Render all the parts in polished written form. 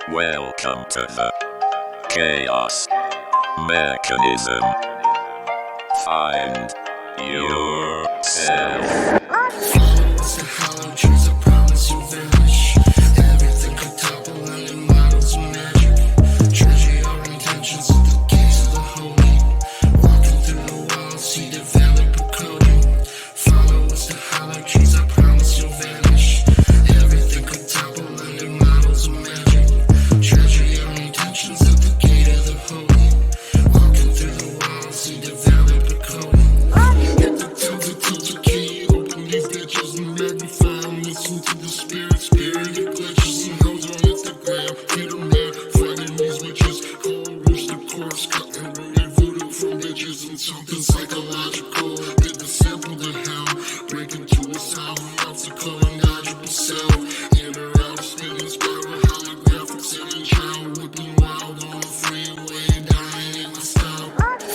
Welcome to the Chaos Mechanism. Find yourself. Follows the hollow trees, I promise you'll vanish. Everything could topple under models of magic. Treasure your intentions at the gates of the holy. Walking through the walls, see develop a coding. Follow us the hollow trees, I promise you'll vanish. Everything could topple under models of magic. Treasure your intentions at the gate of the holy. Walking through the walls, see develop a coding. Hit the temple, teach a key. Open these bitches and magnify them. Listen to the spirit, it glitches and goes on Instagram. Hit them there, fighting these witches. Cold rooster corpse, cutting rooted voodoo from bitches and something psychological. Did the sample to hell, break into a sound, obstacle and logical cell. In or out, spinning spiral, holographic singing child, whipping wild on the freeway, dying in the style.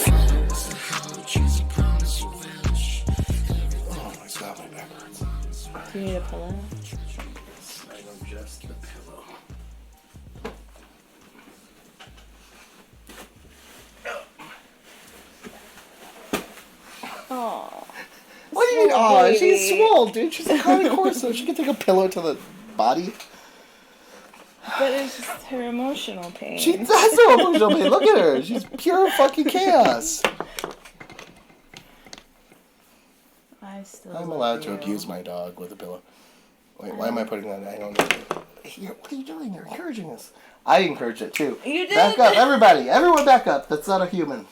Follow us the hollow trees, I promise you'll vanish. Oh my god, my back hurts. Do you need a pillow? I know just the pillow. Oh, What do you mean? Oh, she's swole, dude. She's a connoisseur, so she can take a pillow to the body. but it's just her emotional pain. She has no emotional pain. Look at her. She's pure fucking chaos. I'm allowed to abuse my dog with a pillow. Wait, why am I putting that? I don't know. Here, what are you doing? You're encouraging this. I encouraged it too. You did? Back up, everybody. Everyone back up. That's not a human.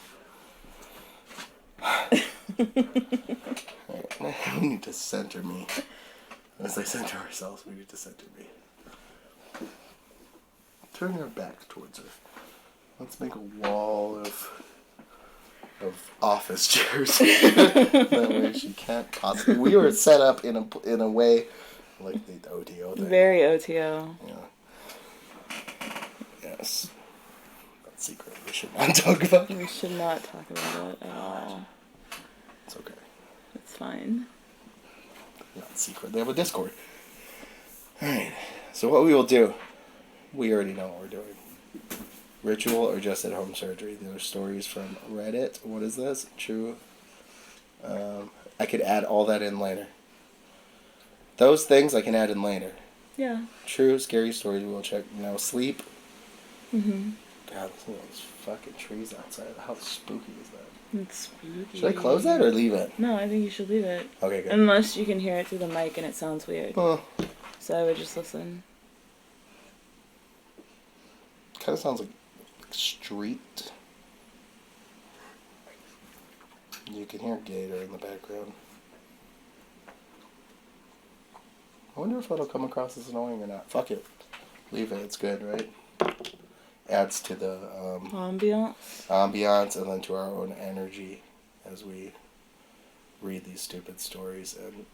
Alright, we need to center me. As I center ourselves, we need to center me. Turn your back towards her. Let's make a wall of office chairs. That way she can't possibly. We were set up in a way like the OTO thing. Very OTO. Yeah. Yes. That's secret. We should not talk about it. We should not talk about it at all. It's okay. It's fine. Not secret. They have a Discord. Alright. So what we will do, we already know what we're doing. Ritual or just at home surgery. There are stories from Reddit. What is this? True. I could add all that in later. Those things I can add in later. Yeah. True scary stories we'll check. Now sleep. Mhm. God, listen to those fucking trees outside. How spooky is that? It's spooky. Should I close that or leave it? No, I think you should leave it. Okay, good. Unless you can hear it through the mic and it sounds weird. Oh, So I would just listen. kind of sounds like street. You can hear Gator in the background. I wonder if it'll come across as annoying or not. Fuck it. Leave it. It's good, right? Adds to the ambiance and then to our own energy as we read these stupid stories and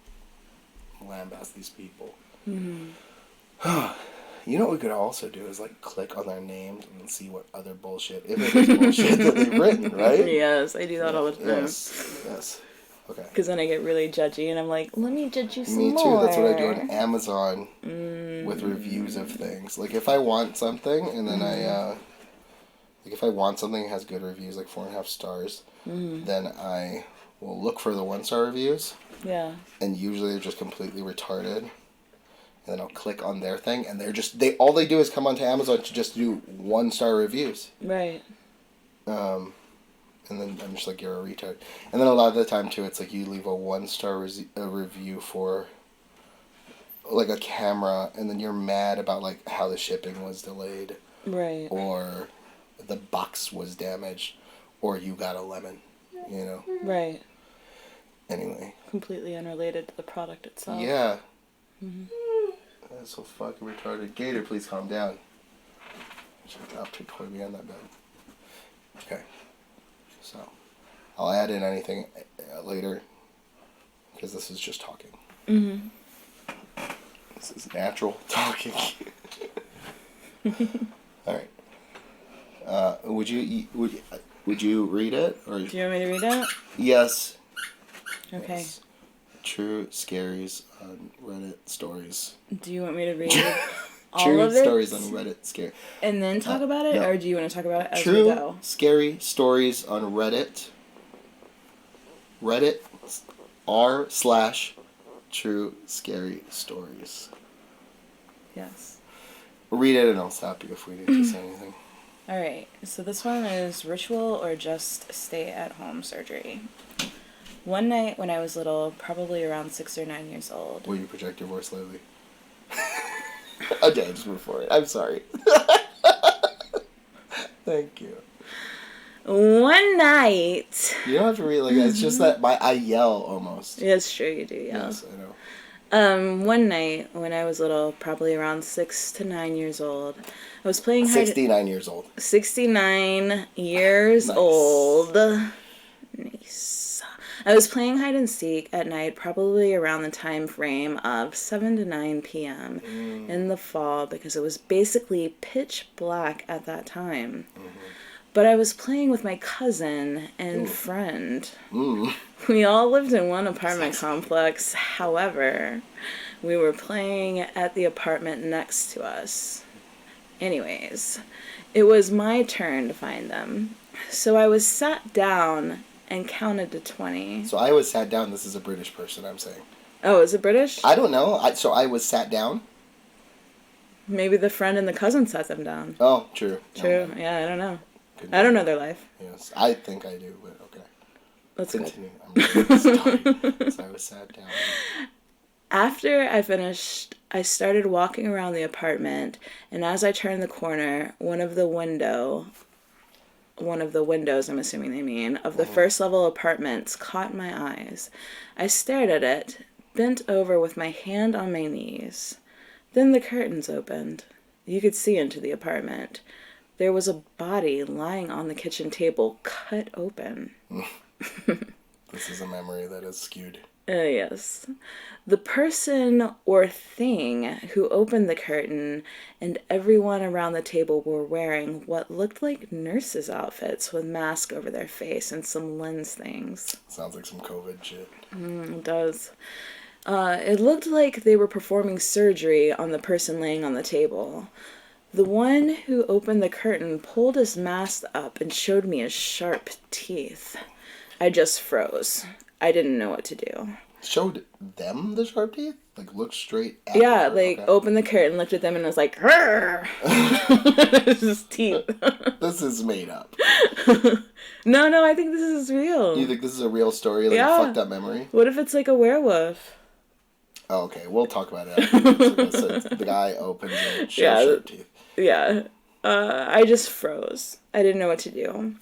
lambast these people. Mm-hmm. You know what we could also do is like click on their names and then see what other bullshit, if it is bullshit that they've written, right? Yes, I do that all the time. Yes. Okay. Because then I get really judgy and I'm like, let me judge you some Me too. more. That's what I do on Amazon with reviews of things. Like if I want something and then like if I want something that has good reviews, like 4.5 stars, then I will look for the 1-star reviews. Yeah. And usually they're just completely retarded. And then I'll click on their thing, and all they do is come onto Amazon to just do 1-star reviews. Right. And then I'm just like, you're a retard. And then a lot of the time too, it's like you leave a 1-star review for like a camera, and then you're mad about like how the shipping was delayed, Right. or the box was damaged, or you got a lemon, you know. Right. Anyway. Completely unrelated to the product itself. Yeah. That's so fucking retarded. Gator, please calm down. She dropped her toy behind that bed. Okay. So, I'll add in anything later, because this is just talking. Mm-hmm. This is natural talking. All right. Would you read it, or? Do you want me to read it? Yes. Okay. Yes. True scaries on Reddit stories. Do you want me to read all True of it stories on Reddit. Scary. and then talk about it, no. or do you want to talk about it as we True go? scary stories on Reddit. Reddit r/true scary stories. Yes. Read it and I'll stop you if we need to say anything. All right. So this one is ritual or just stay-at-home surgery. One night when I was little, probably around 6 or 9 years old. Will you project your voice slightly? Okay, I just moved for it. I'm sorry. Thank you. One night. You don't have to read like that. It's just that I yell almost. Yes, sure you do. Yeah. Yes, I know. One night when I was little, probably around 6 to 9 years old, I was playing 69 years old. 69 years Nice. old. Nice. I was playing hide and seek at night, probably around the time frame of 7 to 9 p.m. In the fall, because it was basically pitch black at that time. But I was playing with my cousin and friend. We all lived in one apartment complex. However, we were playing at the apartment next to us. Anyways, it was my turn to find them. So I was sat down and counted to 20. So I was sat down. This is a British person, I'm saying. Oh, is it British? I don't know. So I was sat down? Maybe the friend and the cousin sat them down. Oh, true. True. No, Yeah, I don't know. couldn't I don't be. know their life. Yes, I think I do, but okay. Let's go. Continue. I'm really sorry. So I was sat down. After I finished, I started walking around the apartment, and as I turned the corner, one of the windows, I'm assuming they mean, of the first level apartments caught my eyes. I stared at it, bent over with my hand on my knees. Then the curtains opened. You could see into the apartment. There was a body lying on the kitchen table, cut open. This is a memory that is skewed. Yes. The person or thing who opened the curtain and everyone around the table were wearing what looked like nurses' outfits with masks over their face and some lens things. Sounds like some COVID shit. It does. It looked like they were performing surgery on the person laying on the table. The one who opened the curtain pulled his mask up and showed me his sharp teeth. I just froze. I didn't know what to do. Showed them the sharp teeth? Like, looked straight at Yeah, her? like, Okay. opened the curtain, looked at them, and was like, his teeth. This is made up. No, I think this is real. You think this is a real story? Like Yeah. a fucked up memory? What if it's like a werewolf? Oh, okay. We'll talk about it after. So the guy opens it, shows Yeah. sharp teeth. Yeah. I just froze. I didn't know what to do.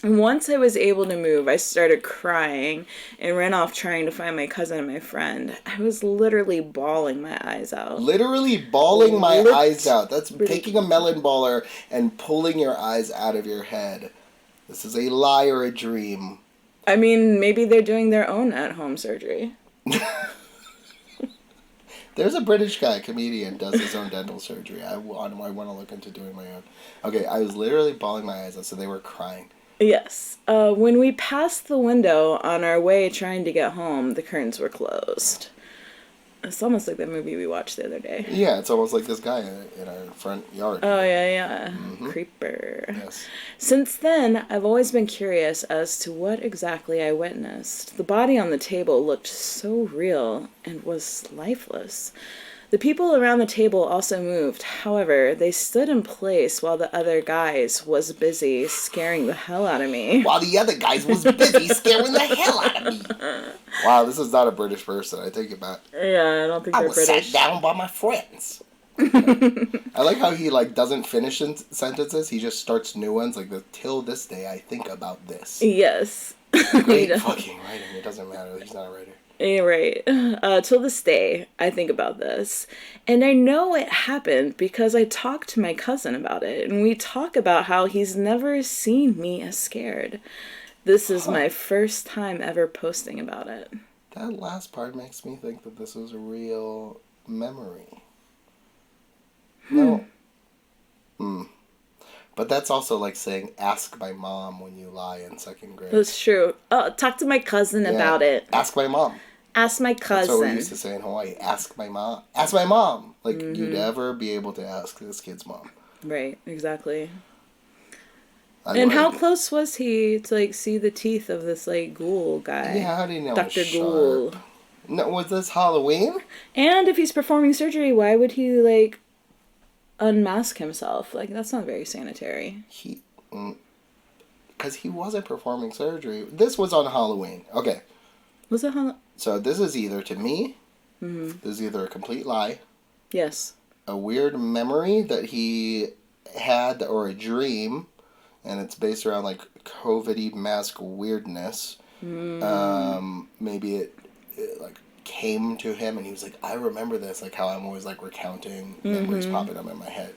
And once I was able to move, I started crying and ran off trying to find my cousin and my friend. I was literally bawling my eyes out. Literally bawling my eyes out. That's taking a melon baller and pulling your eyes out of your head. This is a lie or a dream. I mean, maybe they're doing their own at-home surgery. There's a British guy, comedian, does his own dental surgery. I want to look into doing my own. Okay, I was literally bawling my eyes out, so they were crying. Yes. When we passed the window on our way trying to get home, the curtains were closed. It's almost like that movie we watched the other day. Yeah, it's almost like this guy in our front yard. Oh, yeah. Creeper. Yes. Since then, I've always been curious as to what exactly I witnessed. The body on the table looked so real and was lifeless. The people around the table also moved. However, they stood in place while the other guys was busy scaring the hell out of me. While the other guys was busy scaring the hell out of me. Wow, this is not a British person. I take it back. Yeah, I don't think I they're was British. sat down by my friends. I like how he doesn't finish sentences. He just starts new ones. Like till this day, I think about this. Yes. Great Yeah. fucking writing. It doesn't matter. He's not a writer. You're right. Till this day, I think about this. And I know it happened because I talked to my cousin about it. And we talk about how he's never seen me as scared. This is my first time ever posting about it. That last part makes me think that this was a real memory. No. But that's also like saying, ask my mom when you lie in second grade. That's true. Oh, talk to my cousin Yeah. about it. Ask my mom. Ask my That's what we cousin. used to say in Hawaii. Ask my mom. Ask my mom. Like, you'd ever be able to ask this kid's mom. Right, exactly. I And how would. close was he to, like, see the teeth of this, like, ghoul guy? Yeah, how do you know Dr. it's Ghoul. sharp? No, was this Halloween? And if he's performing surgery, why would he, like, unmask himself? Like, that's not very sanitary. Because he wasn't performing surgery. This was on Halloween. Okay. Was it So this is either, to me, this is either a complete lie, Yes. a weird memory that he had, or a dream, and it's based around, like, COVID-y mask weirdness. Maybe it, like, came to him and he was like, I remember this, like how I'm always, like, recounting memories popping up in my head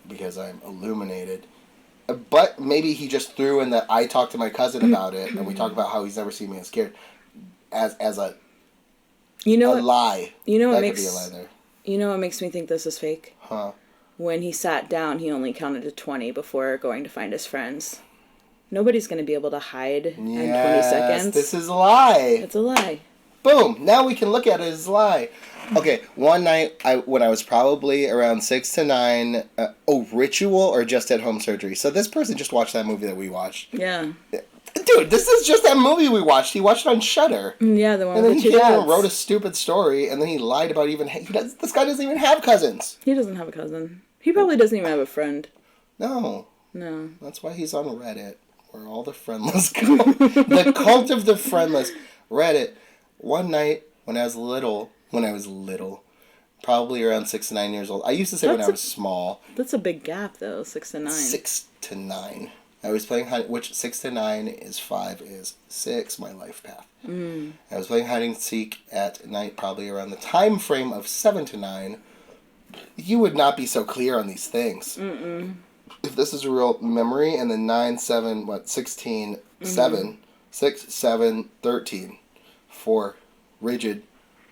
because I'm illuminated. But maybe he just threw in that I talked to my cousin about it and we talked about how he's never seen me as scared as a lie. You know what that makes could be a lie there. You know what makes me think this is fake? Huh. When he sat down, he only counted to 20 before going to find his friends. Nobody's going to be able to hide in 20 seconds. This is a lie. It's a lie. Boom. Now we can look at it as a lie. Okay, one night, when I was probably around 6 to 9, Ritual or Just at Home Surgery. So this person just watched that movie that we watched. Yeah. Dude, this is just that movie we watched. He watched it on Shudder. Yeah, the one And then with he the two came dads. and wrote a stupid story, and then he lied about this guy doesn't even have cousins. He doesn't have a cousin. He probably doesn't even have a friend. No. No. That's why he's on Reddit, where all the friendless go. The cult of the friendless. Reddit. One night, when I was little, probably around 6 to 9 years old. I used to say when I was small. That's a big gap, though, 6 to 9. 6 to 9. I was playing which 6 to 9 is 5 is 6, my life path. I was playing hide and seek at night, probably around the time frame of 7 to 9. You would not be so clear on these things. If this is a real memory, and then 9, 7, 16, 7, 6, 7, 13, 4, rigid.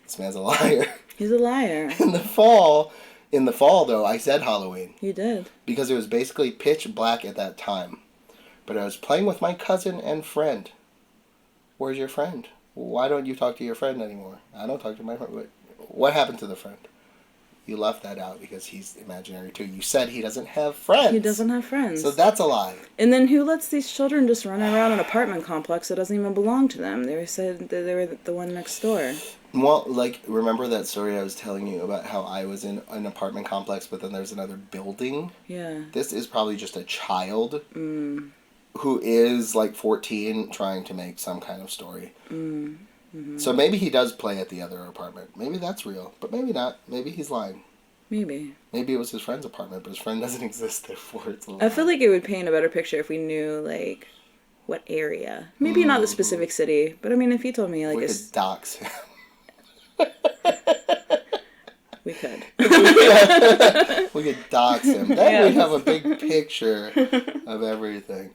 This man's a liar. He's a liar. In the fall, though, I said Halloween. You did. Because it was basically pitch black at that time. But I was playing with my cousin and friend. Where's your friend? Why don't you talk to your friend anymore? I don't talk to my friend. What happened to the friend? You left that out because he's imaginary too. You said he doesn't have friends. He doesn't have friends. So that's a lie. And then who lets these children just run around an apartment complex that doesn't even belong to them? They said that they were the one next door. Well, like, remember that story I was telling you about how I was in an apartment complex, but then there's another building? Yeah. This is probably just a child who is, like, 14 trying to make some kind of story. So maybe he does play at the other apartment. Maybe that's real, but maybe not. Maybe he's lying. Maybe. Maybe it was his friend's apartment, but his friend doesn't exist, therefore it's a lie. I feel like it would paint a better picture if we knew, like, what area. Maybe not the specific city, but I mean, if he told me, like, We could dox him. we could. We could dox him. Then we'd have a big picture of everything.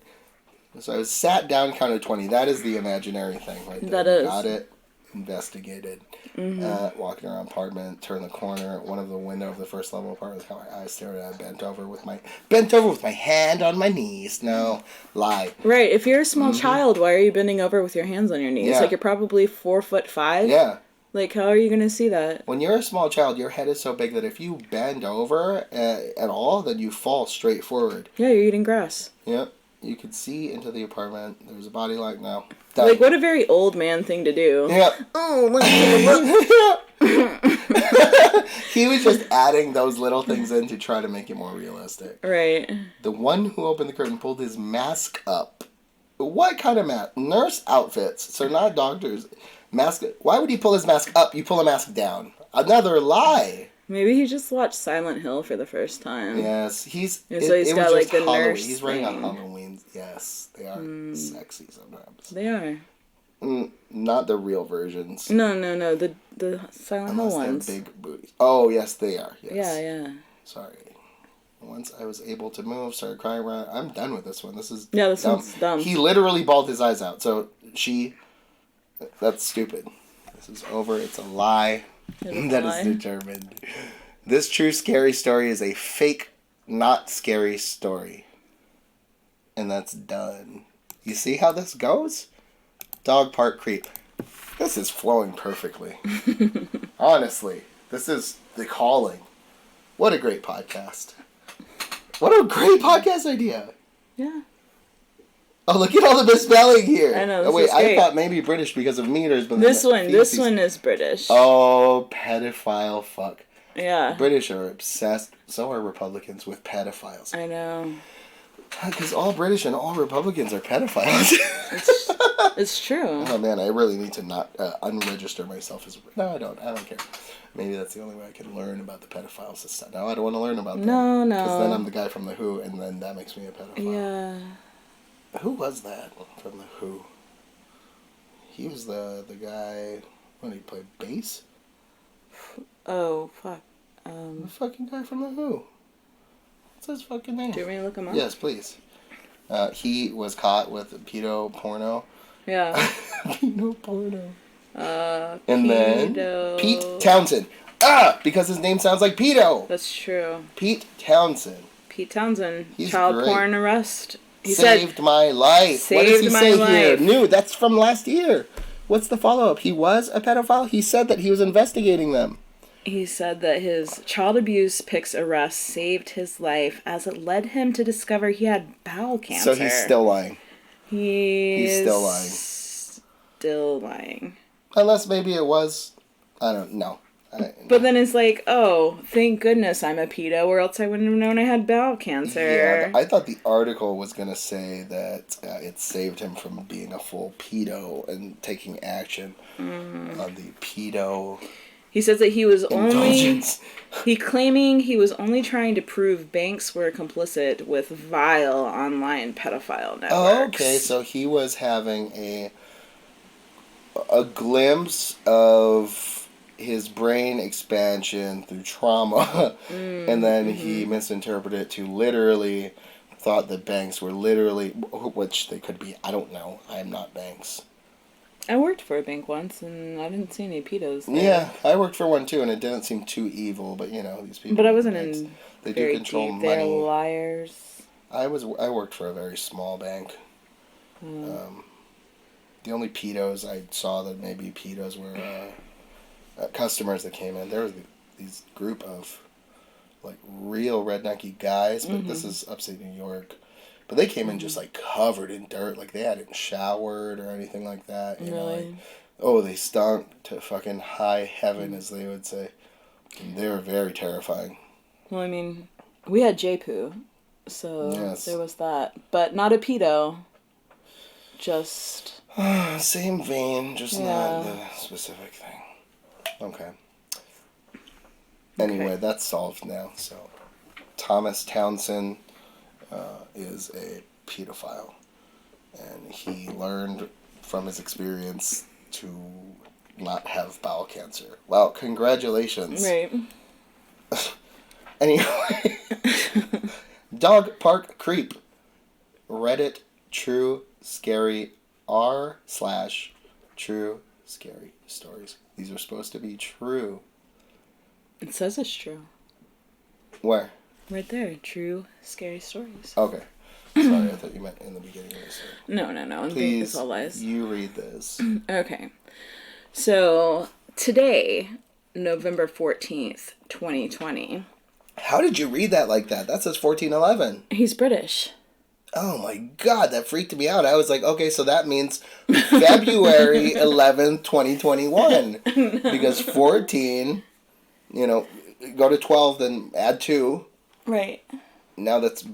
So I was sat down, counted 20. That is the imaginary thing right there. That is. Got it. Investigated. Walking around apartment, turn the corner. One of the window of the first level apartment. How my eyes stared at. Bent over with my hand on my knees. No, lie. Right. If you're a small child, why are you bending over with your hands on your knees? Yeah. Like, you're probably 4'5". Yeah. Like, how are you gonna see that? When you're a small child, your head is so big that if you bend over at all, then you fall straight forward. Yeah, you're eating grass. Yep. You could see into the apartment. There's a body like now. Done. Like, what a very old man thing to do. Yeah. Oh, look. He was just adding those little things in to try to make it more realistic. Right. The one who opened the curtain pulled his mask up. What kind of mask? Nurse outfits. So not doctors. Mask. Why would he pull his mask up? You pull a mask down. Another lie. Maybe he just watched Silent Hill for the first time. Yes, So he's got, like, the Halloween. nurse He's wearing a thing. Halloween. Yes, they are sexy sometimes. They are. Not the real versions. No. The Silent Hill Unless ones. they're big booties. Oh, yes, they are. Yes. Yeah. Sorry. Once I was able to move, started crying around. I'm done with this one. This is Yeah, this dumb. one's dumb. He literally bawled his eyes out. So that's stupid. This is over. It's a lie. It is a That lie. is determined. This true scary story is a fake, not scary story. And that's done. You see how this goes? Dog park creep. This is flowing perfectly. Honestly, this is the calling. What a great podcast. What a great podcast idea. Yeah. Oh, look at all the misspelling here. I know, Oh, wait, is great. I thought maybe British because of meters. But This feces. one is British. Oh, pedophile fuck. Yeah. British are obsessed, so are Republicans, with pedophiles. I know. Because all British and all Republicans are pedophiles. It's true. Oh man, I really need to not unregister myself as... No, I don't care. Maybe that's the only way I can learn about the pedophiles. No, I don't want to learn about them. No. Because then I'm the guy from The Who, and then that makes me a pedophile. Yeah. Who was that from The Who? He was the guy... What, he played bass? Oh, fuck. The fucking guy from The Who. What's his fucking name? Do you want me to look him up? Yes, please. He was caught with pedo porno. Yeah. Pedo porno. pedo. And then Pete Townsend. Because his name sounds like pedo. That's true. Pete Townsend. Pete Townsend. He's Child great. porn arrest. He Saved my life. What does he Saved my say life. here? New. That's from last year. What's the follow-up? He was a pedophile? He said that he was investigating them. He said that his child abuse pics arrest saved his life as it led him to discover he had bowel cancer. So he's still lying. He's still lying. Still lying. Unless maybe it was... I don't know. But then it's like, oh, thank goodness I'm a pedo, or else I wouldn't have known I had bowel cancer. Yeah, I thought the article was going to say that it saved him from being a full pedo and taking action on the pedo He says that he was indulgence. claiming he was only trying to prove banks were complicit with vile online pedophile networks. Oh, okay, so he was having a glimpse of his brain expansion through trauma, and then he misinterpreted it to literally thought that banks were literally, which they could be, I don't know, I am not banks. I worked for a bank once, and I didn't see any pedos there. Yeah, I worked for one too, and it didn't seem too evil, but you know, these people. But I wasn't banks, in they very do control deep. money. They're liars. I worked for a very small bank. The only pedos I saw that maybe pedos were customers that came in. There was these group of like real rednecky guys, but this is upstate New York. But they came in just like covered in dirt, like they hadn't showered or anything like that. You know, like, oh, they stunk to fucking high heaven, as they would say. And they were very terrifying. Well, I mean, we had J-Poo, so Yes. there was that. But not a pedo. Just... Same vein, just not the specific thing. Okay. Anyway, that's solved now. So, Thomas Townsend is a pedophile, and he learned from his experience to not have bowel cancer. Wow, congratulations. Right. Anyway, Dog Park Creep. Reddit True Scary r/True Scary Stories. These are supposed to be true. It says it's true. Where? Right there. True scary stories. Okay. Sorry, I thought you meant in the beginning of the story. No. Please, It's all lies. you read this. Okay. So, today, November 14th, 2020. How did you read that like that? That says 1411. He's British. Oh my god, that freaked me out. I was like, okay, so that means February 11th, 2021. Because 14, you know, go to 12, then add 2. Right. Now that's...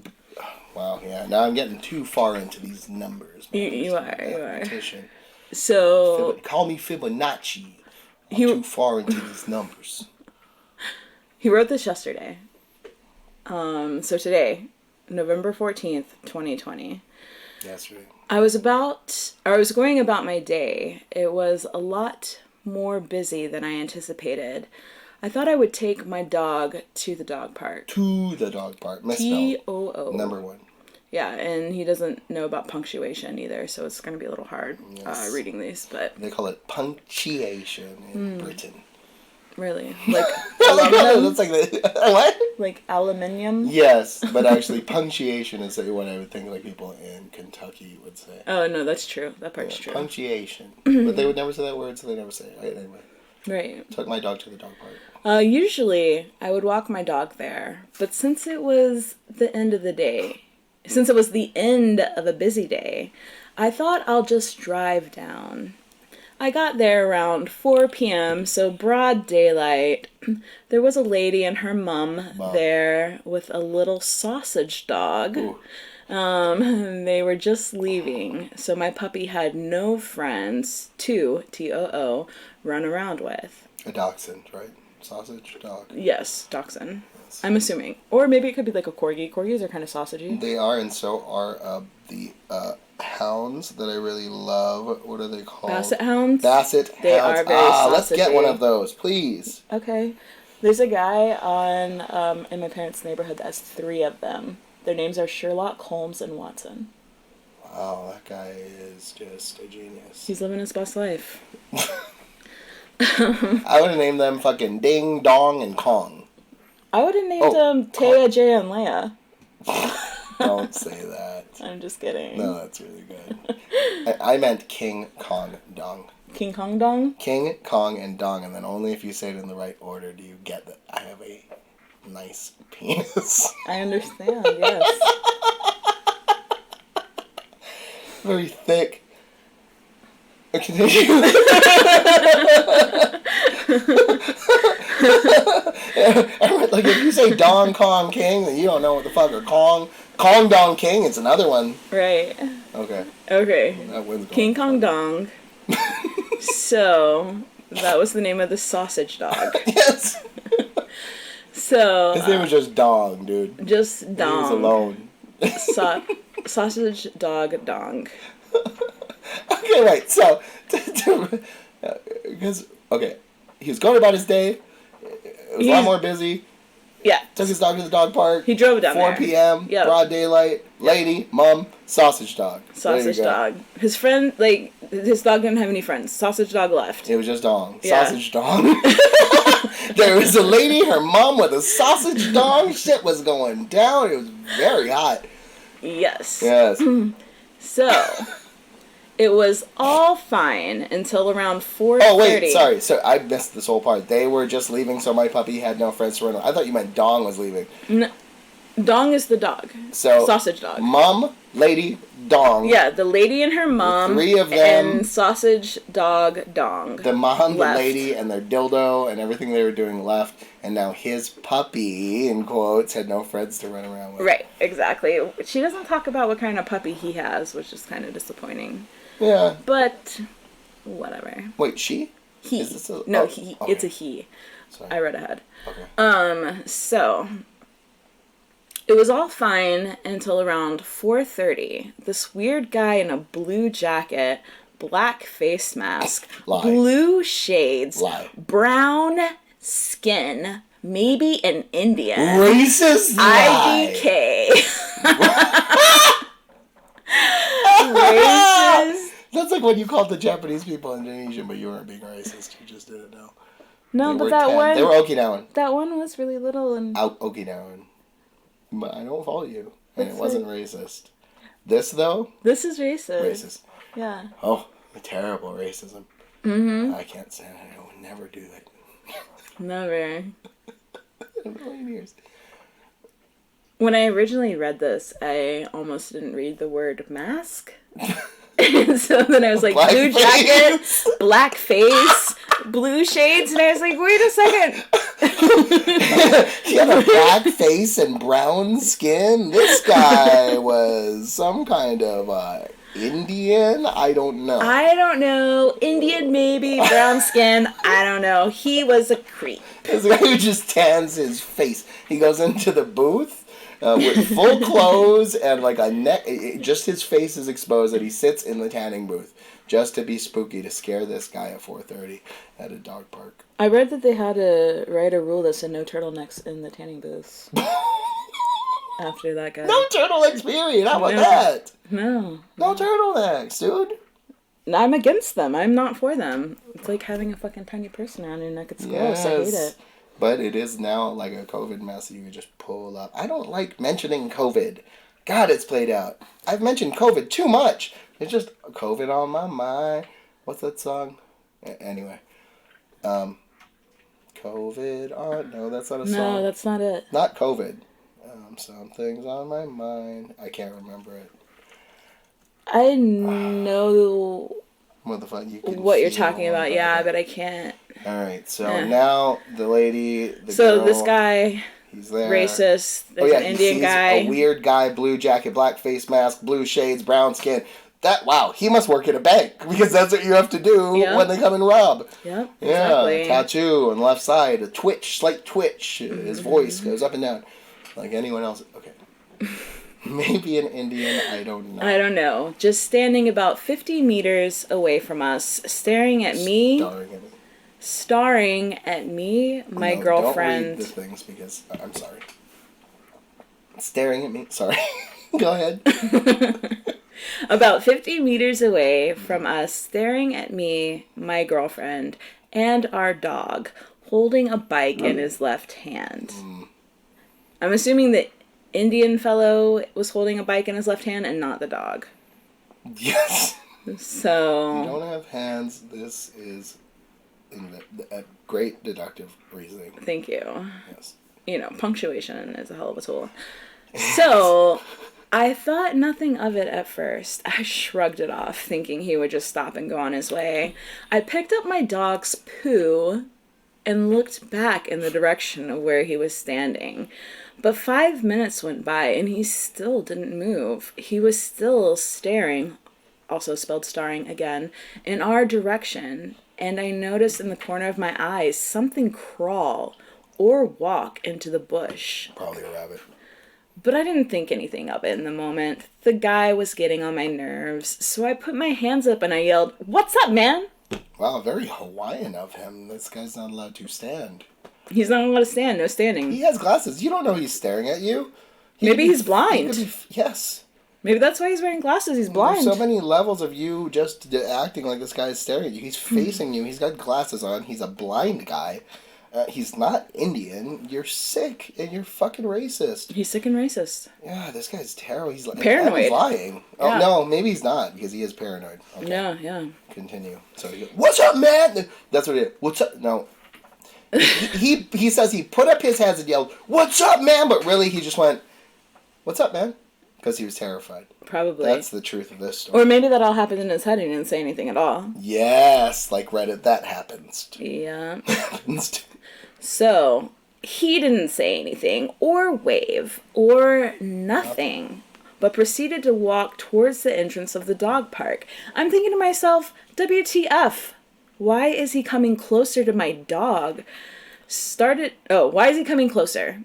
Wow, yeah. Now I'm getting too far into these numbers. You are. Repetition. So... Call me Fibonacci. I'm too far into these numbers. He wrote this yesterday. So today, November 14th, 2020. Yesterday. I was going about my day. It was a lot more busy than I anticipated. I thought I would take my dog to the dog park. To the dog park. Misspelled. T-O-O. Number 1. Yeah, and he doesn't know about punctuation either, so it's going to be a little hard Yes. reading these, but... They call it punctuation in Britain. Really? Like That's aluminum? like what? Like aluminium? Yes, but actually punctuation is what I would think like people in Kentucky would say. Oh, no, that's true. That part's true. Punctuation. But they would never say that word, so they never say it. Right, anyway. Right. Took my dog to the dog park. Usually, I would walk my dog there. But since it was the end of the day, since it was the end of a busy day, I thought I'll just drive down. I got there around 4 p.m., so broad daylight. There was a lady and her mum there with a little sausage dog. Ooh. They were just leaving, so my puppy had no friends to, T-O-O, run around with. A dachshund, right? Sausage dog. Yes, dachshund. I'm assuming. Or maybe it could be like a corgi. Corgis are kind of sausagey. They are, and so are the hounds that I really love. What are they called? Basset hounds? Basset hounds. They are very sausagey. Let's get one of those, please. Okay. There's a guy on in my parents' neighborhood that has 3 of them. Their names are Sherlock, Holmes, and Watson. Wow, that guy is just a genius. He's living his best life. I would have named them fucking Ding, Dong, and Kong. I would have named them Taya, Jay, and Leia. Don't say that. I'm just kidding. No, that's really good. I meant King, Kong, Dong. King Kong Dong? King, Kong, and Dong, and then only if you say it in the right order do you get that I have a nice penis. I understand, yes. Very thick. Continue. Like if you say Dong Kong King, then you don't know what the fuck. Or Kong Dong King, it's another one. Right. Okay. Okay. That wind's going. King Kong Dong. So, that was the name of the sausage dog. Yes. So. His name was just Dong, dude. Just Dong. He was alone. Sausage dog Dong. Okay, right. So, because he was going about his day. It was a lot more busy. Yeah. Took his dog to the dog park. He drove down 4 there. p.m. Yep. Broad daylight. Lady, mom, sausage dog. Sausage dog. His friend, his dog didn't have any friends. Sausage dog left. It was just Dong. Yeah. Sausage Dong. There was a lady, her mom with a sausage dong. Shit was going down. It was very hot. Yes. Yes. So, it was all fine until around 4:30. Oh, wait, sorry. So I missed this whole part. They were just leaving, so my puppy had no friends to run with. I thought you meant Dong was leaving. No, Dong is the dog. So sausage dog. Mom, lady, Dong. Yeah, the lady and her mom. 3 of them. And sausage dog Dong. The mom, left. the lady, and their dildo and everything they were doing left. And now his puppy, in quotes, had no friends to run around with. Right, exactly. She doesn't talk about what kind of puppy he has, which is kind of disappointing. Yeah. But, whatever. Wait, she? He. Is this No, oh, he. okay. It's a he. Sorry. I read ahead. Okay. So, it was all fine until around 4:30. This weird guy in a blue jacket, black face mask, Lie. blue shades, Lie. brown skin, maybe an Indian. Racist lie. IDK. Racist. That's like when you called the Japanese people Indonesian, but you weren't being racist. You just didn't know. No, They but were that 10. one. They were Okinawan. That one was really little and. Okinawan. But I don't follow you. And That's it wasn't racist. This, though? This is racist. Racist. Yeah. Oh, terrible racism. Mm-hmm. I can't stand it. I would never do that. Never. In a million years. When I originally read this, I almost didn't read the word mask. And so then I was like, Black blue face. jacket, black face, blue shades, and I was like, wait a second. He had a black face and brown skin. This guy was some kind of Indian? I don't know. I don't know. Indian maybe, brown skin, I don't know. He was a creep. This guy who just tans his face. He goes into the booth with full clothes and like a neck. Just his face is exposed, and he sits in the tanning booth just to be spooky, to scare this guy at 4:30 at a dog park. I read that they had to write a rule that said no turtlenecks in the tanning booths. After that guy. No turtlenecks, period. How about No. that? No. No turtlenecks, dude. I'm against them. I'm not for them. It's like having a fucking tiny person around your neck. It's gross. I hate it. But it is now like a COVID mess that you can just pull up. I don't like mentioning COVID. God, it's played out. I've mentioned COVID too much. It's just COVID on my mind. What's that song? Anyway. COVID on... No, that's not a song. No, that's not it. Not COVID. Something's on my mind. I can't remember it. I know What the fuck? You can what you're feel talking about, yeah, but I can't. Alright, so now the lady, the So girl, this guy, he's there. racist, there's an he Indian sees guy. a weird guy, blue jacket, black face mask, blue shades, brown skin. Wow, he must work at a bank, because that's what you have to do when they come and rob. Yep, Yeah, exactly. tattoo on the left side, a twitch, slight twitch. His voice goes up and down, like anyone else. Okay. Maybe an Indian, I don't know. I don't know. Just standing about 50 meters away from us, staring at me, my girlfriend. Don't read the things because I'm sorry. Staring at me. Sorry. Go ahead. About 50 meters away from us, staring at me, my girlfriend, and our dog, holding a bike in his left hand. I'm assuming the Indian fellow was holding a bike in his left hand and not the dog. Yes. So... You don't have hands. This is a great deductive reasoning. Thank you. Yes. You know, punctuation is a hell of a tool. So, I thought nothing of it at first. I shrugged it off, thinking he would just stop and go on his way. I picked up my dog's poo and looked back in the direction of where he was standing. But 5 minutes went by and he still didn't move. He was still staring, also spelled starring again, in our direction. And I noticed in the corner of my eyes something crawl or walk into the bush. Probably a rabbit. But I didn't think anything of it in the moment. The guy was getting on my nerves, so I put my hands up and I yelled, "What's up, man?" Wow, very Hawaiian of him. This guy's not allowed to stand. He's not allowed to stand, no standing. He has glasses. You don't know he's staring at you. Maybe he's blind. Yes. Maybe that's why he's wearing glasses. He's blind. There's so many levels of you just acting like this guy's staring at you. He's facing you. He's got glasses on. He's a blind guy. He's not Indian. You're sick and you're fucking racist. He's sick and racist. Yeah, this guy's terrible. He's paranoid. He's lying. Oh, yeah. No, maybe he's not because he is paranoid. Okay. Yeah. Continue. So he goes, "What's up, man?" That's what it is. What's up? No. he says he put up his hands and yelled, "What's up, man?" But really he just went, "What's up, man?" Because he was terrified. Probably. That's the truth of this story. Or maybe that all happened in his head and he didn't say anything at all. Yes, like Reddit, that happens. Yeah. Happens too. So, he didn't say anything or wave or nothing, but proceeded to walk towards the entrance of the dog park. I'm thinking to myself, WTF? Why is he coming closer to my dog? Why is he coming closer?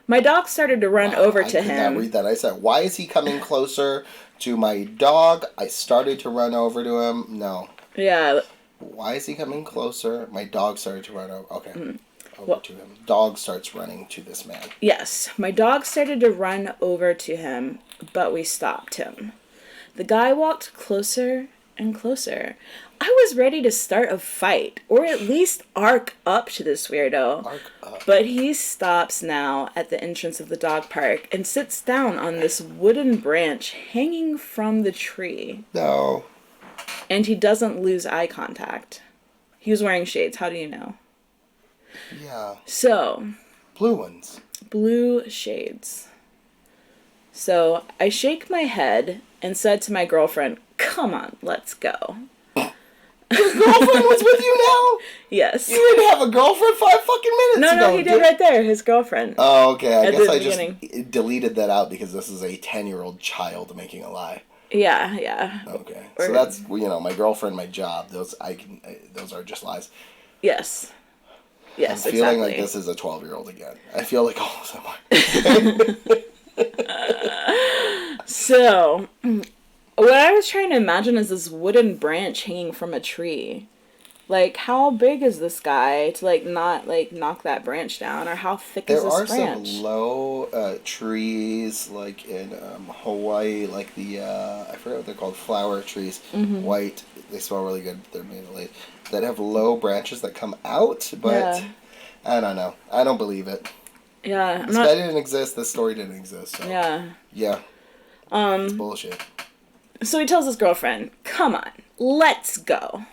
My dog started to run over to him. I could not read that. I said, "Why is he coming closer to my dog?" I started to run over to him. No. Yeah. Why is he coming closer? My dog started to run over. Okay. Over to him. Dog starts running to this man. Yes. My dog started to run over to him, but we stopped him. The guy walked closer and closer. I was ready to start a fight, or at least arc up to this weirdo. Arc up. But he stops now at the entrance of the dog park and sits down on this wooden branch hanging from the tree. No. And he doesn't lose eye contact. He was wearing shades. How do you know? Yeah. So. Blue ones. Blue shades. So I shake my head and said to my girlfriend, "Come on, let's go." Your girlfriend was with you now? Yes. You didn't have a girlfriend 5 fucking minutes ago. No, he did right there, his girlfriend. Oh, okay. I guess I beginning. Just deleted that out because this is a 10-year-old child making a lie. Yeah. Okay. So that's, my girlfriend, my job, those are just lies. Yes. Yes, I'm feeling exactly. like this is a 12-year-old again. I feel like all of them are. So, what I was trying to imagine is this wooden branch hanging from a tree. Like, how big is this guy to, like, not, like, knock that branch down? Or how thick is There this are branch? some low trees, like in Hawaii, like I forget what they're called, flower trees, white. They smell really good. They're made of leaf that have low branches that come out, but Yeah. I don't know. I don't believe it. Yeah, I'm This not... guy didn't exist. This story didn't exist. So Yeah. yeah, it's bullshit. So he tells his girlfriend, come on, let's go.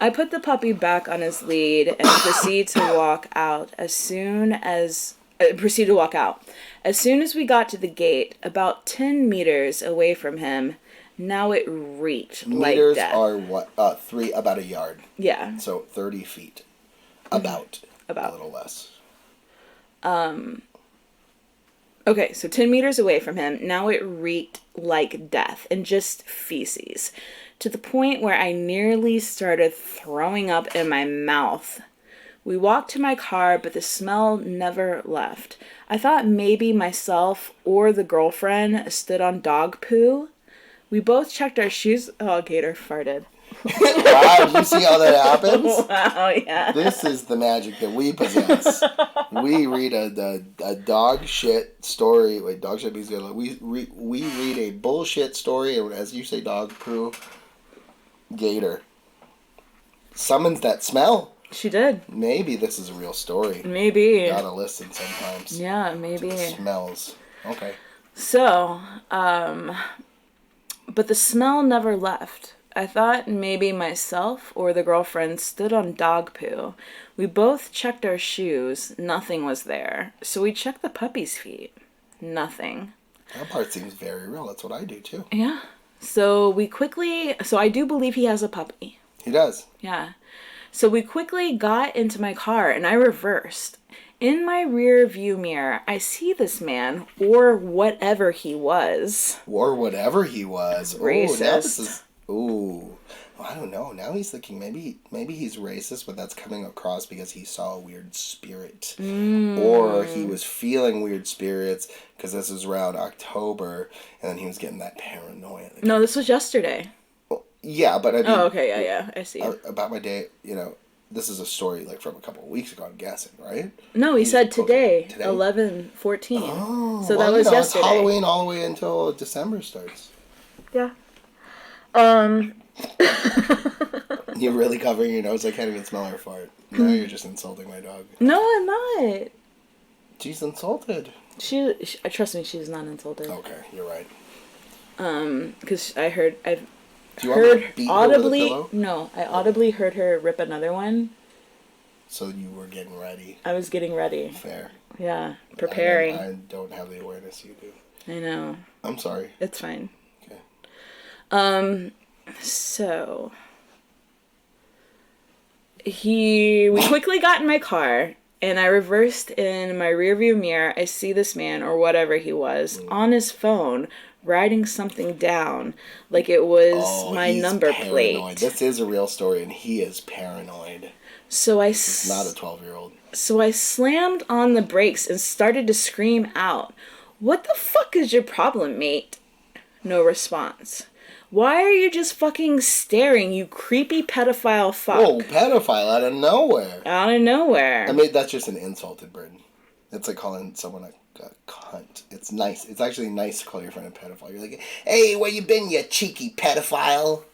I put the puppy back on his lead and proceed to walk out as soon as... proceed to walk out. As soon as we got to the gate, about 10 meters away from him, now it reeked like Meters death. are what? About a yard. Yeah. So 30 feet. About. About. A little less. Okay, so 10 meters away from him, now it reeked like death and just feces, to the point where I nearly started throwing up in my mouth. We walked to my car, but the smell never left. I thought maybe myself or the girlfriend stood on dog poo. We both checked our shoes. Oh, Gator farted. Wow, did you see how that happens? Wow, yeah. This is the magic that we possess. We read a dog shit story. Wait, dog shit means good. We read a bullshit story, and as you say, dog poo. Gator summons that smell. She did. Maybe this is a real story. Maybe. Gotta listen sometimes. Yeah, maybe. To the smells. Okay. So, but the smell never left. I thought maybe myself or the girlfriend stood on dog poo. We both checked our shoes. Nothing was there. So we checked the puppy's feet. Nothing. That part seems very real. That's what I do too. Yeah. So I do believe he has a puppy. He does. Yeah. So we quickly got into my car and I reversed. In my rear view mirror, I see this man, or whatever he was. Or whatever he was. Racist. Ooh, now this is... Ooh. I don't know. Now he's thinking maybe he's racist, but that's coming across because he saw a weird spirit. Or he was feeling weird spirits because this was around October, and then he was getting that paranoia. No, this was yesterday. Well, yeah, but I mean... Oh, okay, yeah, I see. About my day, this is a story like from a couple of weeks ago, I'm guessing, right? No, he said today, Today? 11/14. Oh, so that was yesterday. It's Halloween all the way until December starts. Yeah. You're really covering your nose. I can't even smell her fart. Now you're just insulting my dog. No, I'm not. She's insulted. She trust me, she's not insulted. Okay, you're right. Because I've heard Do you want me to beat her with a audibly. pillow? No, I audibly heard her rip another one. So you were getting ready. I was getting ready. Fair. Yeah, preparing. I don't have the awareness you do. I know. I'm sorry. It's fine. Okay. So we quickly got in my car and I reversed in my rearview mirror. I see this man or whatever he was on his phone writing something down like it was my he's number paranoid. plate. This is a real story, and he is paranoid. So He's not a 12-year-old. So I slammed on the brakes and started to scream out, "What the fuck is your problem, mate?" No response. "Why are you just fucking staring, you creepy pedophile fuck?" Whoa, pedophile out of nowhere. Out of nowhere. I mean, that's just an insult in Britain. It's like calling someone a cunt. It's nice. It's actually nice to call your friend a pedophile. You're like, "Hey, where you been, you cheeky pedophile?"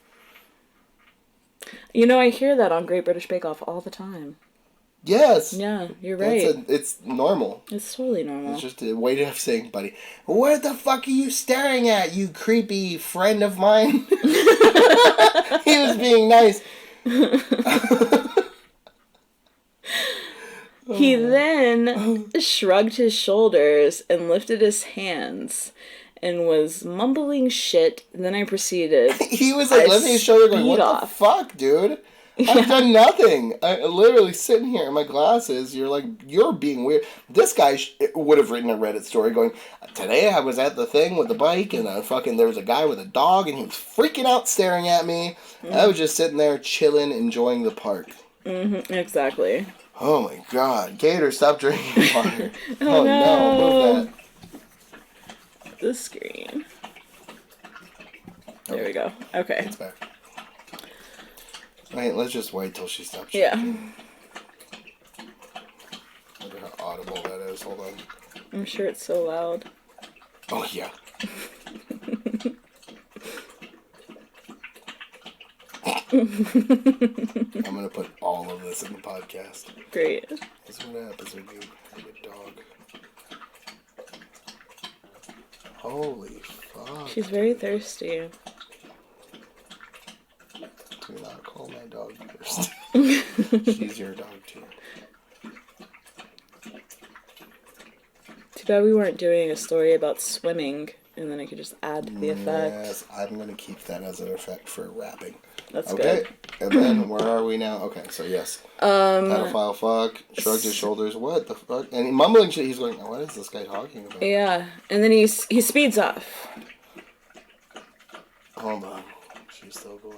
You know, I hear that on Great British Bake Off all the time. Yes. Yeah, you're right. It's normal. It's totally normal. It's just a way of saying, buddy, what the fuck are you staring at, you creepy friend of mine? He was being nice. He then shrugged his shoulders and lifted his hands and was mumbling shit. And then I proceeded. He was like lifting his shoulder going, what the fuck, dude? I've done nothing. I literally sitting here in my glasses. You're like, you're being weird. This guy would have written a Reddit story going, today I was at the thing with the bike and there was a guy with a dog and he was freaking out staring at me. I was just sitting there chilling, enjoying the park. Mm-hmm, exactly. Oh my god. Gator, stop drinking water. Oh no, move that. The screen. There we go. Okay. It's back. Wait, let's just wait till she stops. Yeah. I wonder how audible that is. Hold on. I'm sure it's so loud. Oh, yeah. I'm going to put all of this in the podcast. Great. That's what happens when you have a dog. Holy fuck. She's very thirsty. Do not call my dog first. She's your dog too. Too bad we weren't doing a story about swimming, and then I could just add to the effect. Yes, I'm going to keep that as an effect for rapping. That's okay. good. And then where are we now? Okay, so yes. Pedophile fuck, shrugged his shoulders. What the fuck? And he mumbling shit. He's going, what is this guy talking about? Yeah, and then he speeds off. Hold on. She's still going.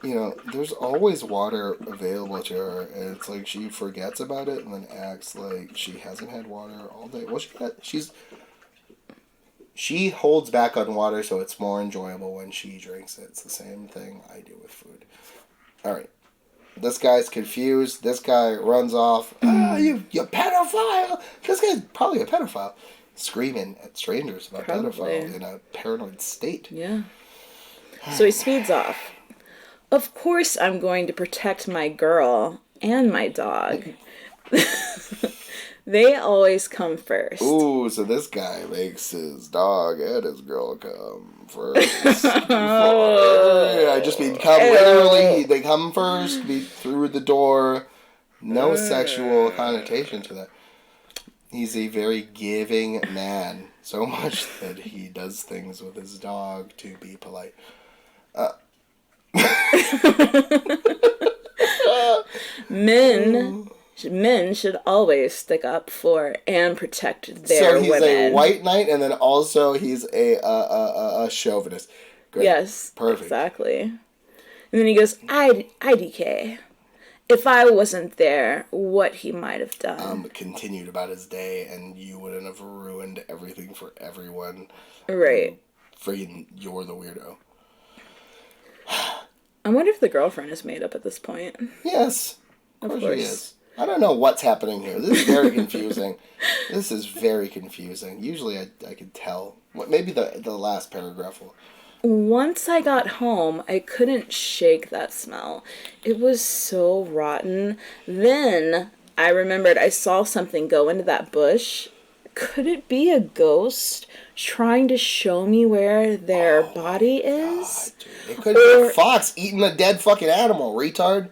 You know, there's always water available to her, and it's like she forgets about it and then acts like she hasn't had water all day. Well, she holds back on water, so it's more enjoyable when she drinks it. It's the same thing I do with food. All right. This guy's confused. This guy runs off. Ah, you pedophile! This guy's probably a pedophile. Screaming at strangers about pedophile in a paranoid state. Yeah. So he speeds off. Of course I'm going to protect my girl and my dog. They always come first. Ooh, so this guy makes his dog and his girl come first. I just mean come literally. They come first, be through the door. No sexual connotation to that. He's a very giving man. So much that he does things with his dog to be polite. Men should always stick up for and protect their so he's women. a white knight, and then also he's a chauvinist. Great. Yes, Perfect. exactly. And then he goes, IDK. If I wasn't there, what he might have done. Continued about his day, and you wouldn't have ruined everything for everyone. Right. Freaking, you're the weirdo. I wonder if the girlfriend is made up at this point. Yes. Of course course. she is. I don't know what's happening here. This is very confusing. This is very confusing. Usually I could tell. Maybe the last paragraph will... Once I got home, I couldn't shake that smell. It was so rotten. Then I remembered I saw something go into that bush. Could it be a ghost trying to show me where their body is? God, dude. It could be a fox eating a dead fucking animal, retard.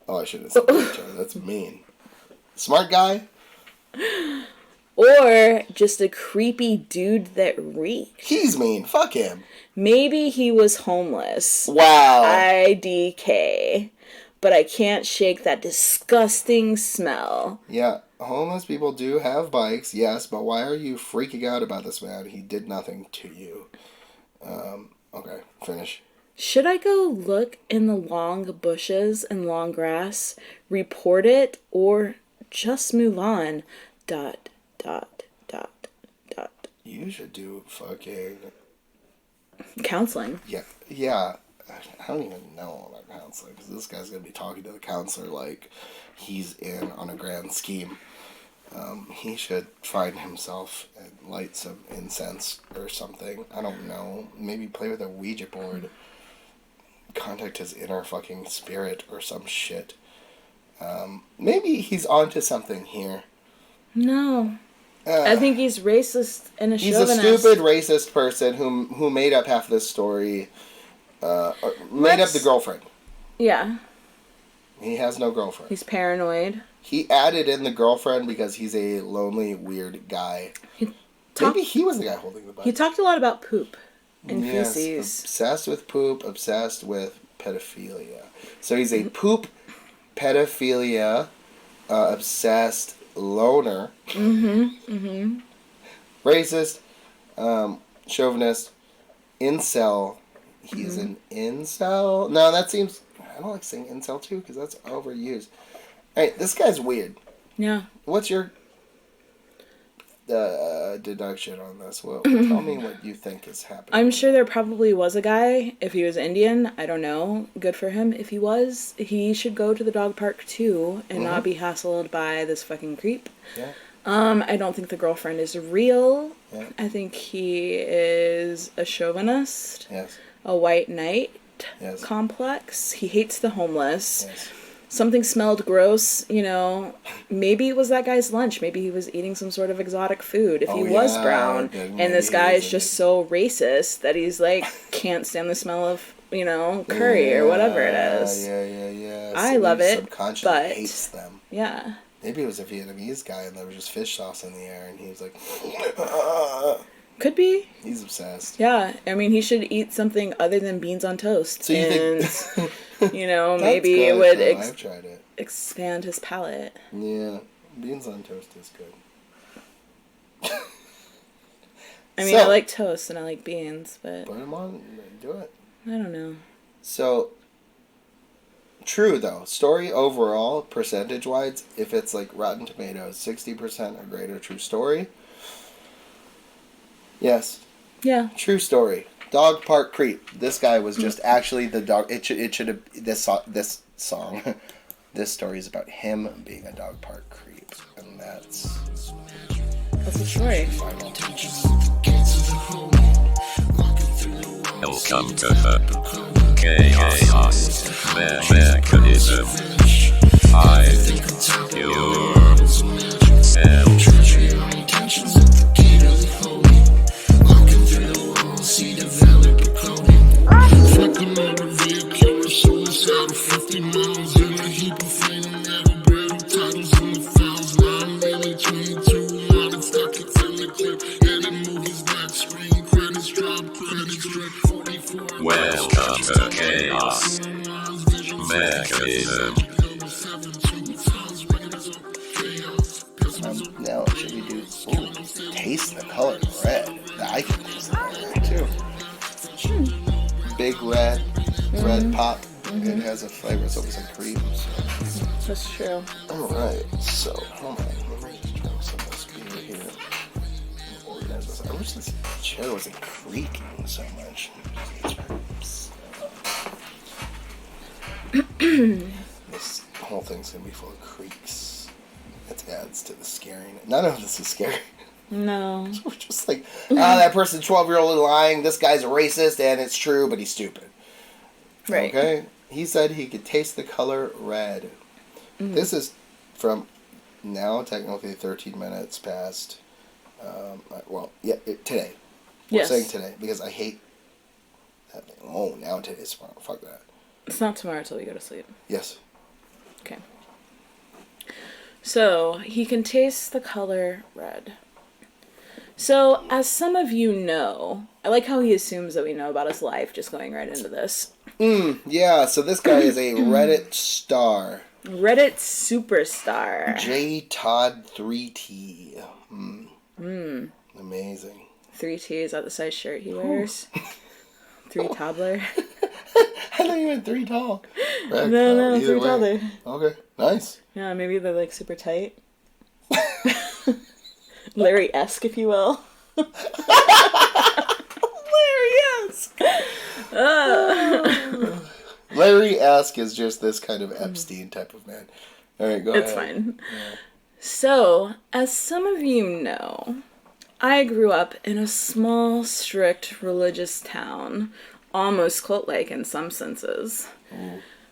Oh, I shouldn't have said retard. That's mean. Smart guy? Or just a creepy dude that reeked. He's mean. Fuck him. Maybe he was homeless. Wow. IDK. But I can't shake that disgusting smell. Yeah, homeless people do have bikes, yes, but why are you freaking out about this man? He did nothing to you. Okay, finish. Should I go look in the long bushes and long grass, report it, or just move on? ... You should do fucking... Counseling. Yeah. I don't even know about counseling, because this guy's going to be talking to the counselor like he's in on a grand scheme. He should find himself and light some incense or something. I don't know. Maybe play with a Ouija board. Contact his inner fucking spirit or some shit. Maybe he's onto something here. No. I think he's racist and a he's chauvinist. a stupid racist person who made up half this story. Made up the girlfriend. Yeah. He has no girlfriend. He's paranoid. He added in the girlfriend because he's a lonely, weird guy. Maybe he was the guy holding the bike. He talked a lot about poop and yes, feces. Obsessed with poop, obsessed with pedophilia. So he's a poop, pedophilia, obsessed loner. Racist, chauvinist, incel. He's an incel? No, that seems... I don't like saying incel too, because that's overused. Alright, this guy's weird. Yeah. What's your deduction on this. Well, tell me what you think is happening. I'm sure there probably was a guy. If he was Indian, I don't know. Good for him. If he was, he should go to the dog park too and not be hassled by this fucking creep. Yeah. I don't think the girlfriend is real. Yeah. I think he is a chauvinist. Yes. A white knight Yes. complex. He hates the homeless. Yes. Something smelled gross, you know. Maybe it was that guy's lunch. Maybe he was eating some sort of exotic food if he was brown. Then And this maybe guy he is was just so racist that he's like, can't stand the smell of, you know, curry or whatever it is. Yeah. I love he it, subconsciously but- hates them. Yeah. Maybe it was a Vietnamese guy and there was just fish sauce in the air and he was like, Could be. he's obsessed. Yeah. I mean, he should eat something other than beans on toast. So you and, think... you know, That's maybe good, it would though. I've tried it. expand his palate. Yeah. Beans on toast is good. I mean, I like toast and I like beans, but Put them on. Do it. I don't know. So, true though. Story overall, percentage-wise, if it's like Rotten Tomatoes, 60% or greater true story. Yes, Yeah. true story. Dog park creep. This guy was just actually the dog. It should have this song. This story is about him being a dog park creep, and that's the story. final. Welcome to the chaos mechanism. Hide yourself. Suicidal 50 miles in a heap of flaming metal brittle titles in the files. Now I'm nearly 22, modded stock it's in the clip. Edit movies back screen, credits drop, credits drip 44. Welcome to chaos mechanism. Now, should we do... Ooh, taste the color red. I can taste the color red, too. Big red pop. It has a flavor. It's almost like cream. So. That's true. Alright, so, hold on. Let me just try some of this beer here. Organize this. I wish this chair wasn't creaking so much. This whole thing's gonna be full of creaks. It adds to the scaring. None of this is scary. No. We're just like, that person's 12-year-old lying, this guy's a racist, and it's true, but he's stupid. Right. Okay? He said he could taste the color red. This is from now technically 13 minutes past, today. We're Yes. saying today, because I hate that thing. Oh, now today's tomorrow. Fuck that. It's not tomorrow till we go to sleep. Yes. Okay. So, he can taste the color red. So, as some of you know, I like how he assumes that we know about his life, just going right into this. Yeah, so this guy is a Reddit star. Reddit superstar. J. Todd 3T. Amazing. 3 T, is that the size shirt he wears? 3 toddler. I thought you meant 3 tall. No, either 3 way. toddler. Okay, nice. Yeah, maybe they're like super tight. Larry-esque, if you will. Larry-esque. Larry-esque is just this kind of Epstein type of man. All right, go ahead. It's fine. Yeah. So, as some of you know, I grew up in a small, strict, religious town, almost cult-like in some senses.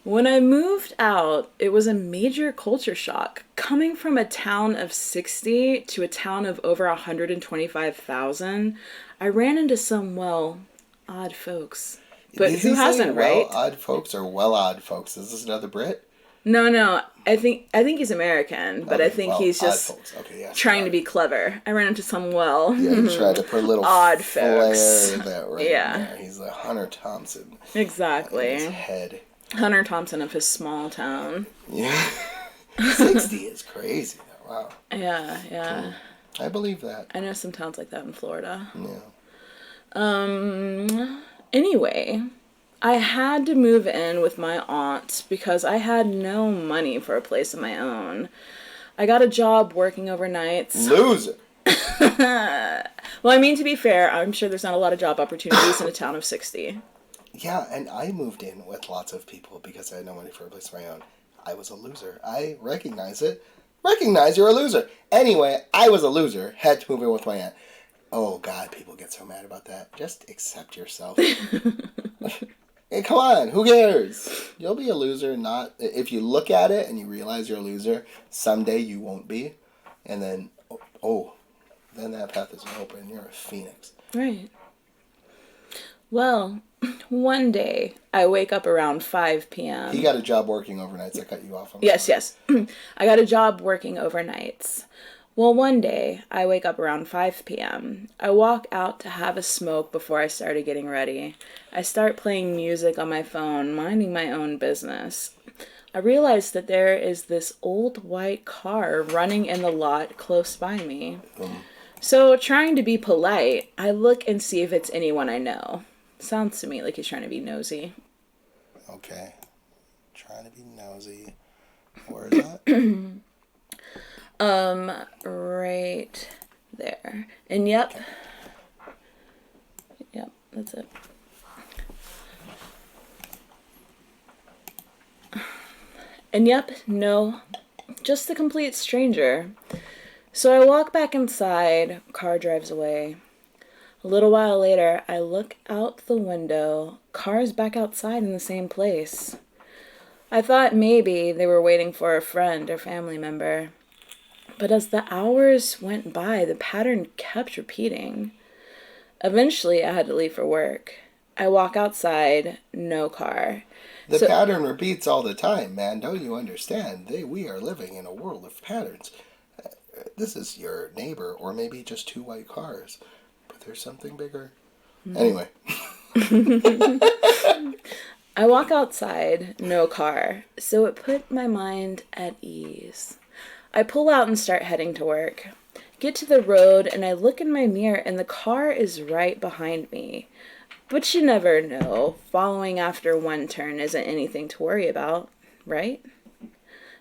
When I moved out, it was a major culture shock. Coming from a town of 60 to a town of over 125,000, I ran into some, odd folks. But Is who he saying hasn't, right? Odd folks or odd folks? Is this another Brit? No. I think he's American, but Okay, I think he's odd just folks. Okay, yeah, trying to be clever. I ran into some Yeah, you tried to put a little odd flair folks. in that right Yeah. there. He's like Hunter Thompson. Exactly. In his head. Hunter Thompson of his small town. Yeah. 60 is crazy though. Wow. Yeah. I believe that. I know some towns like that in Florida. Yeah. Anyway, I had to move in with my aunt because I had no money for a place of my own. I got a job working overnights. Loser. Well, I mean, to be fair, I'm sure there's not a lot of job opportunities in a town of 60. Yeah, and I moved in with lots of people because I had no money for a place of my own. I was a loser. I recognize it. Recognize you're a loser. Anyway, I was a loser. Had to move in with my aunt. Oh, God, people get so mad about that. Just accept yourself. Hey, come on. Who cares? You'll be a loser. Not if you look at it and you realize you're a loser, someday you won't be. And then, then that path is open. You're a phoenix. Right. Well, one day I wake up around 5 p.m. He got a job working overnights. I cut you off. Yes. I got a job working overnights. Well, one day I wake up around 5 p.m. I walk out to have a smoke before I started getting ready. I start playing music on my phone, minding my own business. I realize that there is this old white car running in the lot close by me. So, trying to be polite, I look and see if it's anyone I know. Sounds to me like he's trying to be nosy. Okay. Trying to be nosy. Where is that? Right there. And yep, that's it. And yep, no, just a complete stranger. So I walk back inside, car drives away. A little while later, I look out the window, car's back outside in the same place. I thought maybe they were waiting for a friend or family member. But as the hours went by, the pattern kept repeating. Eventually, I had to leave for work. I walk outside, no car. The pattern repeats all the time, man. Don't you understand? We are living in a world of patterns. This is your neighbor, or maybe just two white cars. But there's something bigger. Anyway. I walk outside, no car. So it put my mind at ease. I pull out and start heading to work. Get to the road and I look in my mirror and the car is right behind me. But you never know. Following after one turn isn't anything to worry about, right?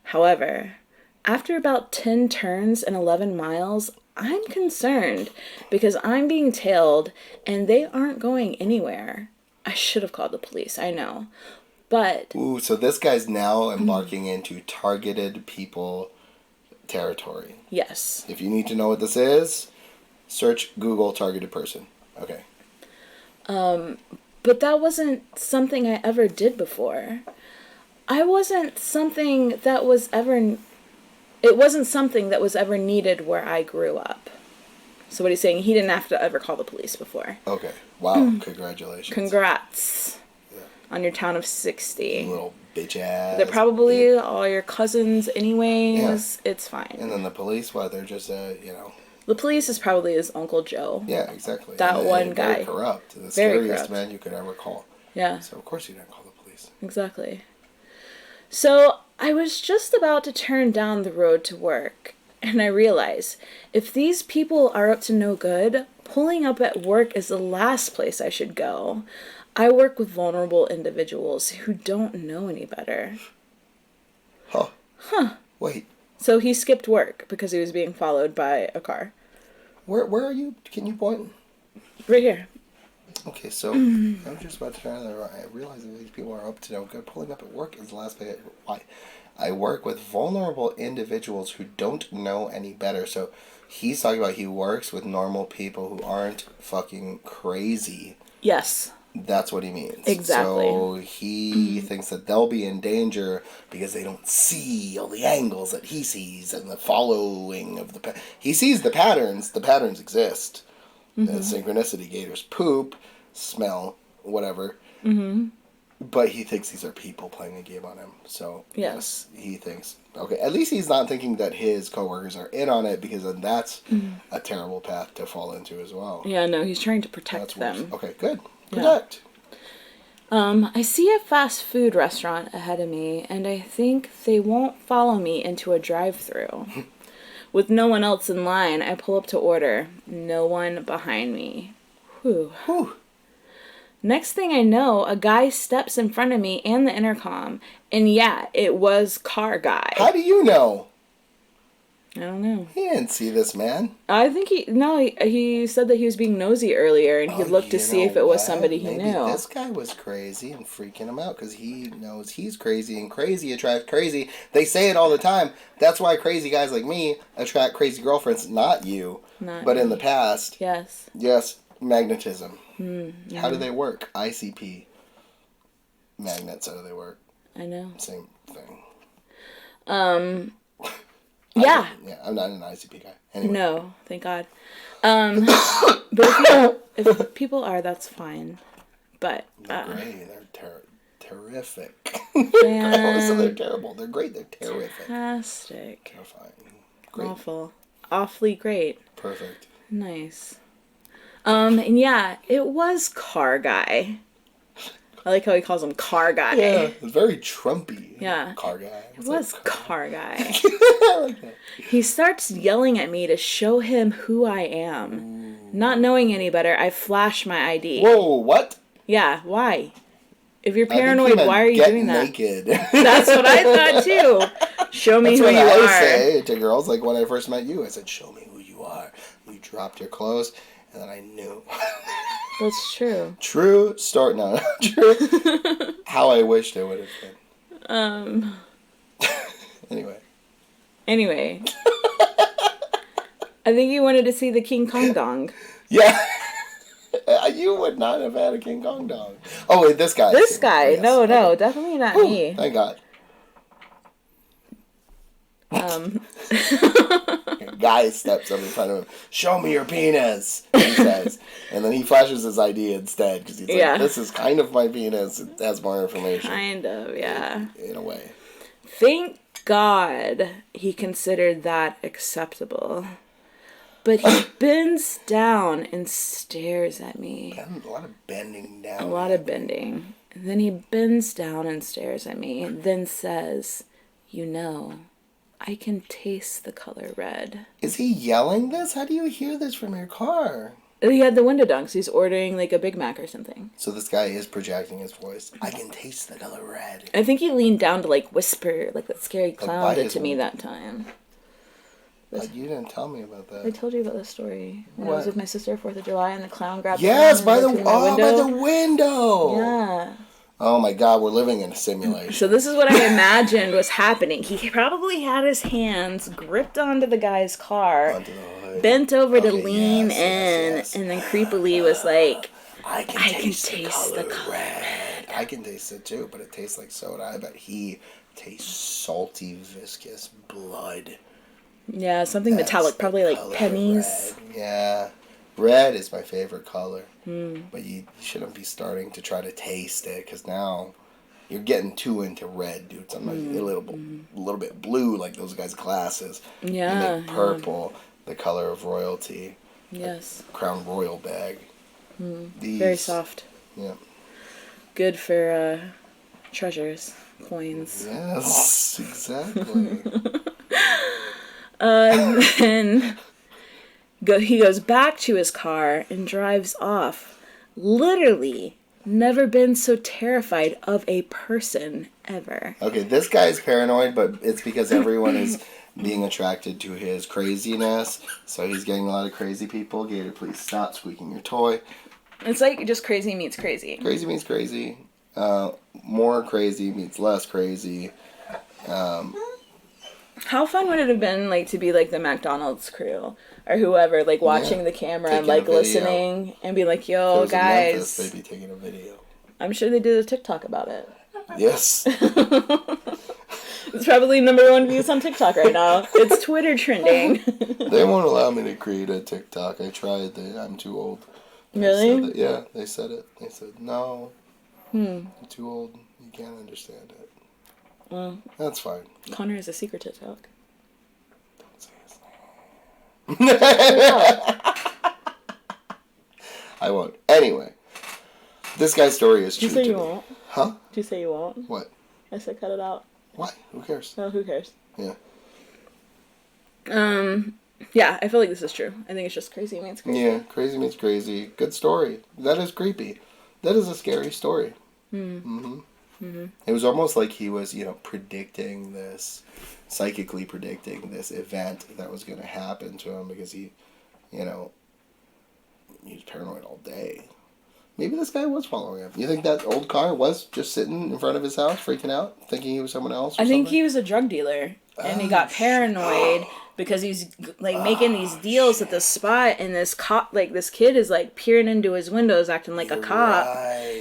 However, after about 10 turns and 11 miles, I'm concerned because I'm being tailed and they aren't going anywhere. I should have called the police, I know. But... Ooh, so this guy's now embarking into targeted people territory. Yes. If you need to know what this is, search Google targeted person. Okay. But that wasn't something I ever did before. It wasn't something that was ever needed where I grew up. So what he's saying, he didn't have to ever call the police before. Okay. Wow. Congratulations. Congrats on your town of 60. You little bitch ass. They're probably all your cousins anyways. Yeah. It's fine. And then the police, they're just, The police is probably his Uncle Joe. Yeah, exactly. That one guy. Very corrupt. The Very scariest corrupt. man you could ever call. Yeah. So, of course you didn't call the police. Exactly. So, I was just about to turn down the road to work, and I realized, if these people are up to no good, pulling up at work is the last place I should go. I work with vulnerable individuals who don't know any better. Huh. Wait. So he skipped work because he was being followed by a car. Where are you? Can you point? Right here. Okay, so I was just about to turn the right. I realize that these people are up to no good. Pulling up at work is the last place. Why? I work with vulnerable individuals who don't know any better. So he's talking about he works with normal people who aren't fucking crazy. Yes. That's what he means. Exactly. So he thinks that they'll be in danger because they don't see all the angles that he sees and the following of the... He sees the patterns. The patterns exist. The synchronicity, gators poop, smell, whatever. Mm-hmm. But he thinks these are people playing a game on him. So, yes, he thinks... Okay, at least he's not thinking that his coworkers are in on it because then that's a terrible path to fall into as well. Yeah, no, he's trying to protect them. Okay, good. Protect. I see a fast food restaurant ahead of me, and I think they won't follow me into a drive-thru. With no one else in line, I pull up to order. No one behind me. Whew. Next thing I know, a guy steps in front of me and the intercom, and yeah, it was car guy. How do you know? I don't know. He didn't see this man. I think he said that he was being nosy earlier, and he looked to You see know if it was what? somebody he Maybe knew. this guy was crazy and freaking him out because he knows he's crazy and crazy attracts crazy. They say it all the time. That's why crazy guys like me attract crazy girlfriends, not you. But in the past, Yes. yes, magnetism. Mm-hmm. How do they work? ICP. Magnets, how do they work? I know. Same thing. Yeah. I'm not an ICP guy. Anyway. No, thank God. But if people are, that's fine. But They're great. They're terrific. So they're terrible. They're great. They're terrific. Fantastic. They're fine. Great. Awful. Awfully great. Perfect. Nice. And yeah, it was Car Guy. I like how he calls him Car Guy. Yeah, it's very Trumpy. Yeah. Car guy. It was Car Guy. I like that. He starts yelling at me to show him who I am. Ooh. Not knowing any better, I flash my ID. Whoa, what? Yeah, why? If you're paranoid, why are you doing that? Naked. That's what I thought too. Show me who you That's what are. I say to girls. Like when I first met you, I said, "Show me who you are." You dropped your clothes, and then I knew. That's true. True story. No, not true. How I wished it would have been. Anyway. I think you wanted to see the King Kong dong. Yeah. You would not have had a King Kong dong. Oh, wait, this guy. This guy. Yes. No, Okay. definitely not Whew, me. thank God. Guy steps up in front of him. Show me your penis, he says. And then he flashes his ID instead because he's like, this is kind of my penis. It has more information. Kind of, yeah. In a way. Thank God he considered that acceptable. But he bends down and stares at me. A lot of bending down. A lot of bending. And then he bends down and stares at me, and then says, "You know, I can taste the color red." Is he yelling this? How do you hear this from your car? He had the window down because he's ordering like a Big Mac or something. So this guy is projecting his voice. I can taste the color red. I think he leaned down to like whisper, like that scary clown by did his to me that time. You didn't tell me about that. I told you about this story when I What? was with my sister 4th of July and the clown grabbed Yes, me by the window. window. Yeah. Oh my God, we're living in a simulation. So this is what I imagined was happening. He probably had his hands gripped onto the guy's car, Onto the hood. bent over to Okay, lean yes. and then creepily was like, I can taste the color red. I can taste it too, but it tastes like soda. I bet he tastes salty, viscous blood. yeah, something That's metallic, the probably like color pennies. red. Yeah. Red is my favorite color. But you shouldn't be starting to try to taste it because now you're getting too into red, dude. Something like a little bit blue, like those guys' glasses. Yeah. You make purple the color of royalty. Yes. Crown Royal bag. These, Very soft. Yeah. Good for treasures, coins. Yes, exactly. And he goes back to his car and drives off. Literally, never been so terrified of a person ever. Okay, this guy's paranoid, but it's because everyone is being attracted to his craziness. So he's getting a lot of crazy people. Gator, please stop squeaking your toy. It's like just crazy meets crazy. Crazy means crazy. More crazy means less crazy. How fun would it have been like to be like the McDonald's crew or whoever, like watching the camera and Taking a like video. listening and be like, If "Yo, it was in guys." Memphis, they'd be taking a video. I'm sure they did a TikTok about it. Yes. It's probably #1 views on TikTok right now. It's Twitter trending. They won't allow me to create a TikTok. I tried. I'm too old. Really? Yeah, they said it. They said, no, you're too old. You can't understand it. Well, that's fine. Connor is a secret TikTok. Don't say his name. I won't. Anyway, this guy's story is true. Did you say you won't? Huh? Did you say you won't? What? I said cut it out. Why? Who cares? Oh, who cares? Yeah. Yeah, I feel like this is true. I think it's just crazy means crazy. Yeah, crazy means crazy. Good story. That is creepy. That is a scary story. Mm-hmm. Mm-hmm. It was almost like he was, psychically predicting this event that was going to happen to him because he was paranoid all day. Maybe this guy was following him. You think that old car was just sitting in front of his house, freaking out, thinking he was someone else? I think he was a drug dealer, and he got paranoid because he's making these deals at this spot, and this kid is peering into his windows, acting like a cop,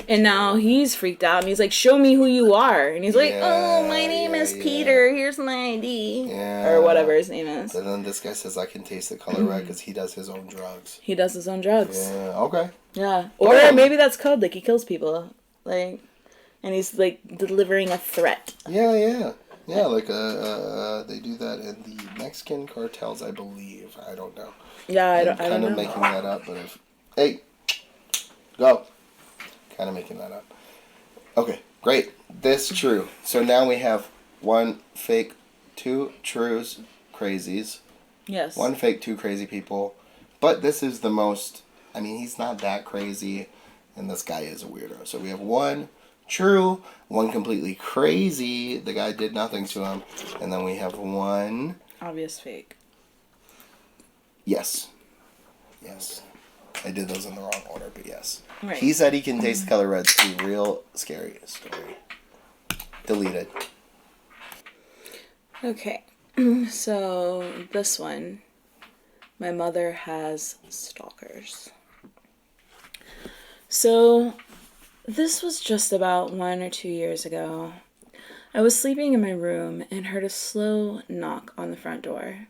and now he's freaked out, and he's like, "Show me who you are," and he's like, "Oh, my name is Peter. Here's my ID," or whatever his name is. And then this guy says, "I can taste the color red," because he does his own drugs. He does his own drugs. Yeah. Okay. Yeah. Or maybe that's code. He kills people. And he's delivering a threat. Yeah. Yeah, they do that in the Mexican cartels, I believe. I don't know. Yeah, I don't know. Kind of making that up, but hey, go. Kind of making that up. Okay, great. This true. So now we have 1 fake, 2 trues, crazies. Yes. 1 fake, 2 crazy people. But this is the most, he's not that crazy, and this guy is a weirdo. So we have 1 true, 1 completely crazy. The guy did nothing to him. And then we have 1... obvious fake. Yes. I did those in the wrong order, but yes. Right. He said he can taste the color red. A real scary story. Deleted. Okay. So, this one. My mother has stalkers. So... this was just about 1 or 2 years ago. I was sleeping in my room and heard a slow knock on the front door.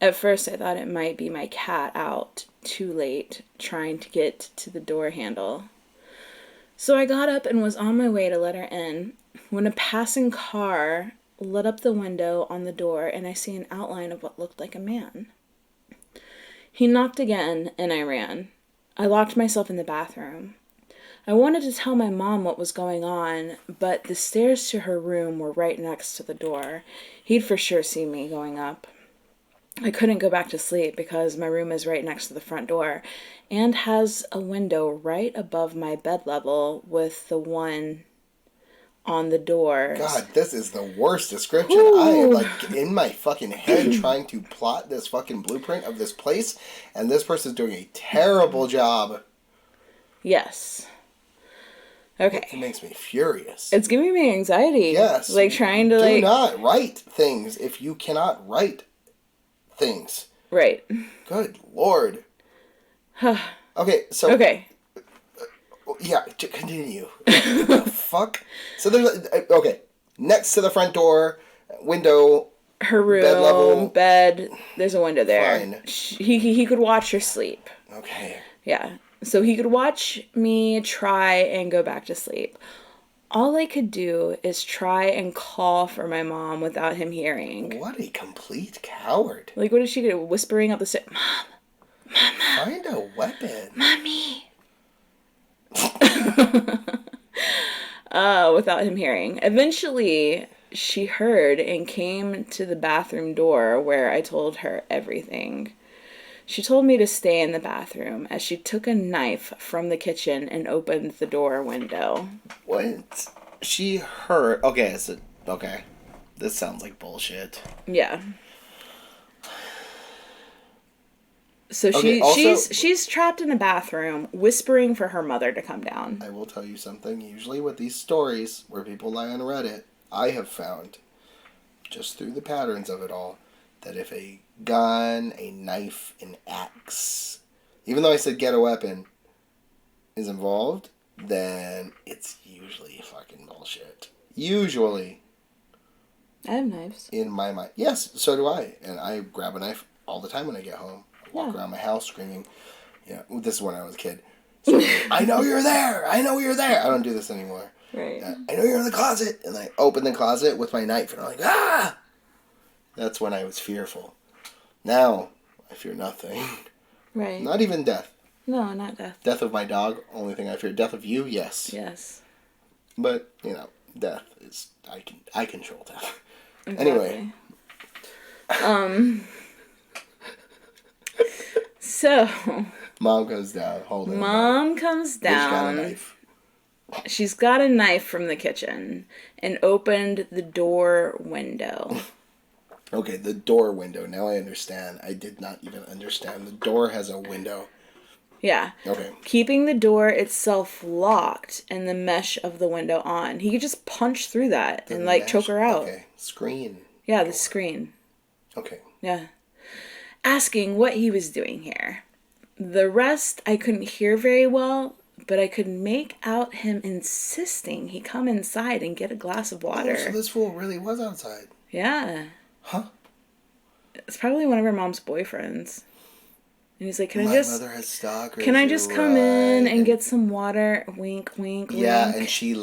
At first, I thought it might be my cat out too late, trying to get to the door handle. So I got up and was on my way to let her in, when a passing car lit up the window on the door and I see an outline of what looked like a man. He knocked again and I ran. I locked myself in the bathroom. I wanted to tell my mom what was going on, but the stairs to her room were right next to the door. He'd for sure see me going up. I couldn't go back to sleep because my room is right next to the front door and has a window right above my bed level with the one on the door. God, this is the worst description. Ooh. I am in my fucking head trying to plot this fucking blueprint of this place, and this person's doing a terrible job. Yes. Okay. It makes me furious. It's giving me anxiety. Yes. Trying to Do not write things if you cannot write things. Right. Good Lord. Okay, so... okay. Yeah, continue. The fuck? So there's... okay. Next to the front door, window... her room, bed level. Bed, there's a window there. Fine. He could watch her sleep. Okay. Yeah. So he could watch me try and go back to sleep. All I could do is try and call for my mom without him hearing. What a complete coward. What did she do? Whispering up the stairs. Mom! Mama! Find a weapon. Mommy! Without him hearing. Eventually, she heard and came to the bathroom door where I told her everything. She told me to stay in the bathroom as she took a knife from the kitchen and opened the door window. What? She heard... okay, so... okay. This sounds like bullshit. Yeah. So okay, she's trapped in a bathroom whispering for her mother to come down. I will tell you something. Usually with these stories where people lie on Reddit, I have found, just through the patterns of it all, that if a gun, a knife, an axe, even though I said get a weapon, is involved, then it's usually fucking bullshit. Usually. I have knives. In my mind. Yes, so do I. And I grab a knife all the time when I get home. I walk around my house screaming. This is when I was a kid. So, I know you're there! I know you're there! I don't do this anymore. Right. I know you're in the closet! And I open the closet with my knife and I'm like, ah! That's when I was fearful. Now, I fear nothing. Right. Not even death. No, not death. Death of my dog, only thing I fear. Death of you, yes. Yes. But, death is... I control death. Exactly. Anyway. So... Mom comes down, holding Mom comes down. Got a knife. she's got a knife from the kitchen and opened the door window. Okay, the door window. Now I understand. I did not even understand. The door has a window. Yeah. Okay. Keeping the door itself locked and the mesh of the window on. He could just punch through that and, like, choke her out. Okay. Screen. Yeah, the screen. Okay. Yeah. Asking what he was doing here. The rest I couldn't hear very well, but I could make out him insisting he come inside and get a glass of water. Oh, so this fool really was outside. Yeah. Huh? It's probably one of her mom's boyfriends. And he's like, Can My I just mother has stalkers. can I just you're come in right. and get some water? Wink, wink, Yeah, wink. and she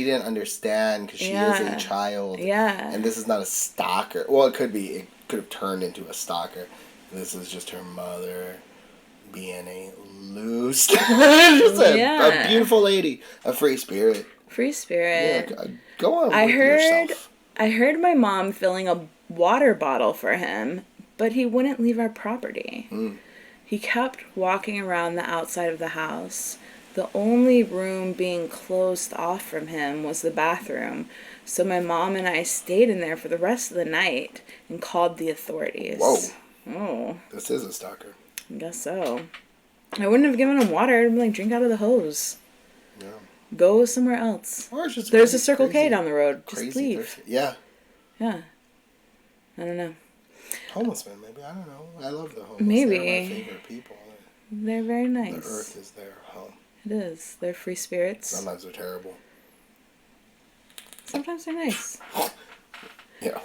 didn't understand because she is a child. Yeah. And this is not a stalker. Well, it could be. It could have turned into a stalker. This is just her mother being a loose, just a beautiful lady, a free spirit. Free spirit. Yeah, go on with yourself. I heard my mom filling a water bottle for him, but he wouldn't leave our property. He kept walking around the outside of the house. The only room being closed off from him was the bathroom, so my mom and I stayed in there for the rest of the night and called the authorities. Whoa. Oh. This is a stalker. I guess so. I wouldn't have given him water. I'd be like, drink out of the hose. Yeah. Go somewhere else. Or it's just There's crazy, a Circle crazy, K down the road. Just crazy leave. thirsty. Yeah. Yeah. I don't know. Homeless men, maybe. I don't know. I love the homeless. Maybe. They're my favorite people. They're very nice. The earth is their home. It is. They're free spirits. Sometimes they're terrible. Sometimes they're nice. Yeah.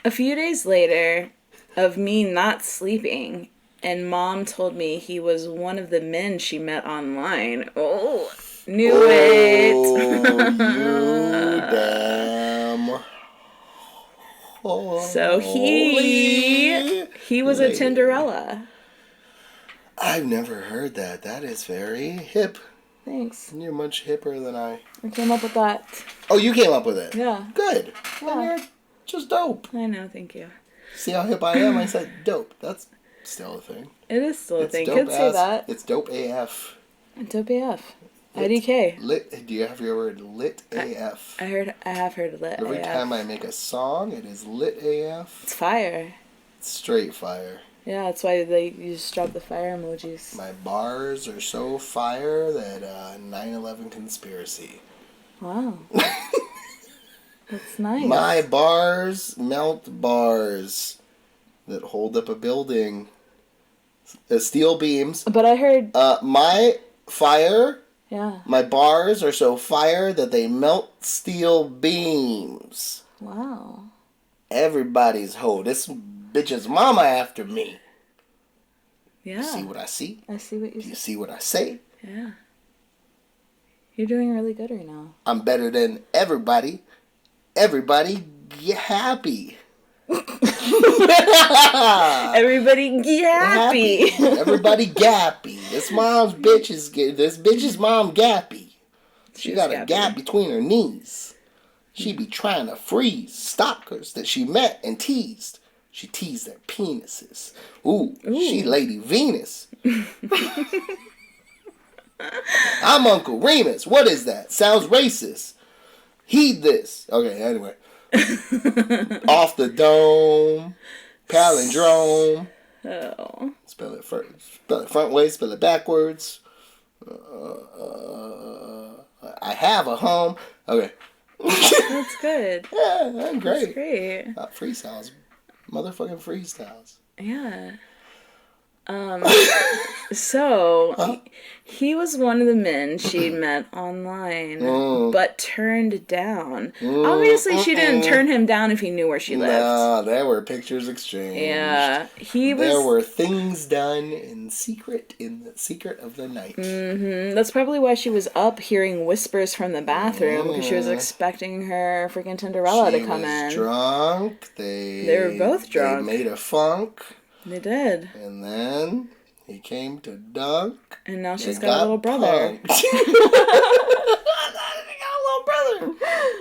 A few days later, of me not sleeping, and Mom told me he was one of the men she met online. Oh, knew it. You damn. So he was a Tinderella. I've never heard that. That is very hip. Thanks. You're much hipper than I came up with that. Oh, you came up with it? Yeah. Good. Yeah. Then you're just dope. I know, thank you. See how hip I am? I said dope. That's still a thing. It is still a thing. Dope Kids say that. It's dope AF. Dope AF. IDK. Lit. Do you have your word lit AF? I have heard lit Every AF. time I make a song, it is lit AF. It's fire. It's straight fire. Yeah, that's why you just drop the fire emojis. My bars are so fire that 9/11 conspiracy. Wow. That's nice. My bars melt bars that hold up a building. Steel beams. But I heard... my fire... Yeah. My bars are so fire that they melt steel beams. Wow. Everybody's hoe. This bitch's mama after me. Yeah. You see what I see? I see what you Do you see what I say? Yeah. You're doing really good right now. I'm better than everybody. Everybody get happy. Everybody get happy. Everybody gappy. This bitch's mom gappy. She got a gap between her knees. She be trying to freeze stalkers that she met and teased. She teased their penises. Ooh. She Lady Venus. I'm Uncle Remus. What is that? Sounds racist. Heed this. Okay, anyway. Off the dome. Palindrome. Oh. Spell it front way, spell it backwards. I have a home. Okay. That's good. Yeah, I'm great. That's great. Freestyles. Motherfucking freestyles. Yeah. So, he was one of the men she met online, but turned down. Obviously, she didn't turn him down if he knew where she lived. No, there were pictures exchanged. Yeah, There were things done in the secret of the night. Mm-hmm. That's probably why she was up hearing whispers from the bathroom, because she was expecting her freaking Tinderella to come in. She was drunk. They were both drunk. They made a funk. They did. And then he came to dunk. And now she's got a little brother.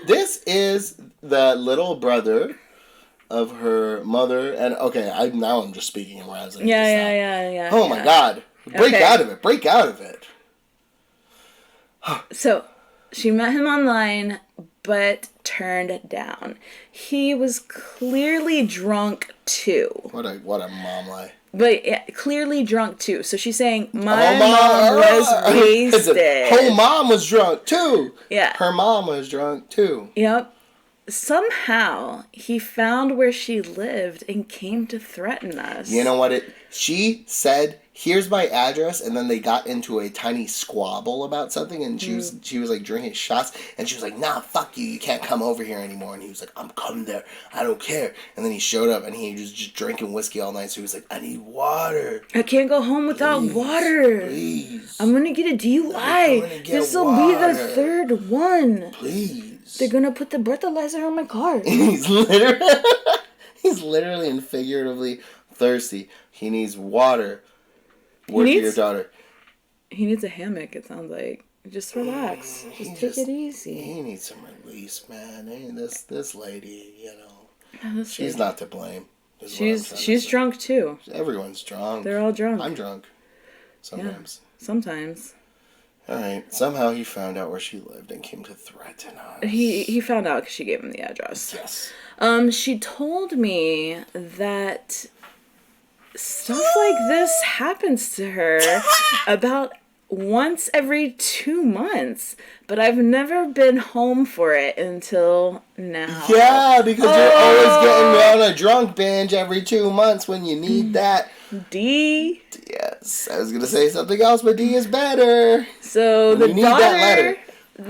This is the little brother of her mother. And okay, I'm just speaking in rhymes. Yeah. Oh my God. Break out of it. Break out of it. So, She met him online, but turned down. He was clearly drunk too. What a mom lie. But yeah, clearly drunk too. So she's saying my mom was wasted. Whole mom was drunk too. Yeah. Her mom was drunk too. Yep. Somehow he found where she lived and came to threaten us. You know what she said, here's my address, and then they got into a tiny squabble about something, and she was like drinking shots, and she was like, nah, fuck you can't come over here anymore. And he was like, I'm coming there, I don't care. And then he showed up, and he was just drinking whiskey all night, so he was like, I need water. I can't go home without water. Please. I'm gonna get a DUI. This will be the third one. Please. They're gonna put the breathalyzer on my car. He's literally and figuratively thirsty. He needs water. Work for your daughter. He needs a hammock, it sounds like. Just relax. Just take it easy. He needs some release, man. This lady, you know. Yeah, she's not to blame. She's drunk too. Everyone's drunk. They're all drunk. I'm drunk. Sometimes. Yeah, sometimes. Alright, somehow he found out where she lived and came to threaten us. He found out because she gave him the address. Yes. She told me that stuff like this happens to her about once every 2 months, but I've never been home for it until now. Yeah, because you're always getting on a drunk binge every 2 months when you need that. D. Yes, I was going to say something else, but D is better. So the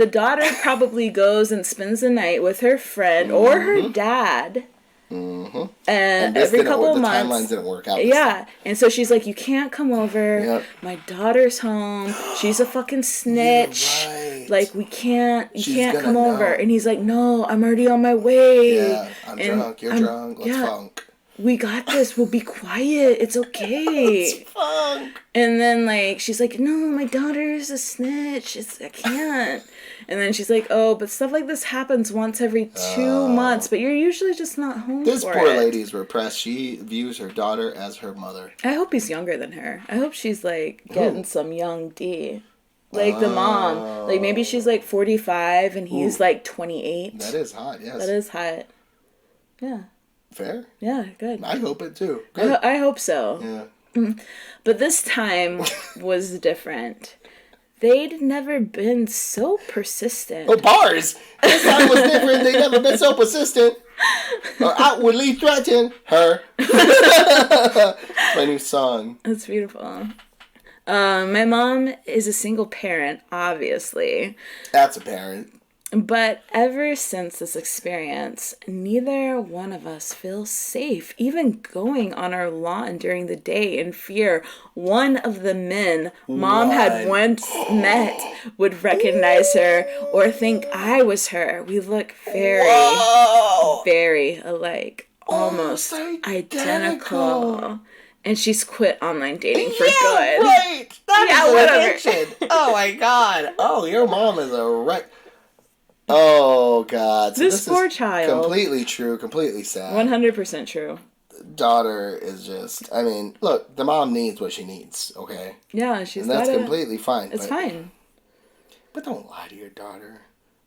daughter probably goes and spends the night with her friend or her dad. Mm-hmm. And every couple of months, the timelines didn't work out. Yeah, and so she's like, "You can't come over. Yep. My daughter's home. She's a fucking snitch. Right. Like you can't come know. over." And he's like, "No, I'm already on my way. Yeah, I'm drunk. You're drunk. Let's funk. We got this. We'll be quiet. It's okay. Let's funk." And then like she's like, "No, my daughter's a snitch. I can't." And then she's like, "Oh, but stuff like this happens once every 2 months, but you're usually just not home This for poor it." lady's repressed. She views her daughter as her mother. I hope he's younger than her. I hope she's like getting some young D. Like the mom. Like maybe she's like 45 and he's like 28. That is hot, yes. That is hot. Yeah. Fair? Yeah, good. I hope it too. Good. I hope so. Yeah. But this time was different. They'd never been so persistent. Oh, bars! This time was different. They'd never been so persistent. Or outwardly threaten her. My new song. That's beautiful. My mom is a single parent, obviously. That's apparent. But ever since this experience, neither one of us feels safe, even going on our lawn during the day in fear one of the men Mom had once met would recognize her or think I was her. We look very alike, almost identical. And she's quit online dating for good. Right! That is whatever. addiction. Oh my god. Oh, your mom is a wreck. Oh god. So this poor child. Completely true, completely sad. 100% true. Daughter is just, I mean, look, the mom needs what she needs, okay? Yeah, and that's completely fine. It's fine. But don't lie to your daughter.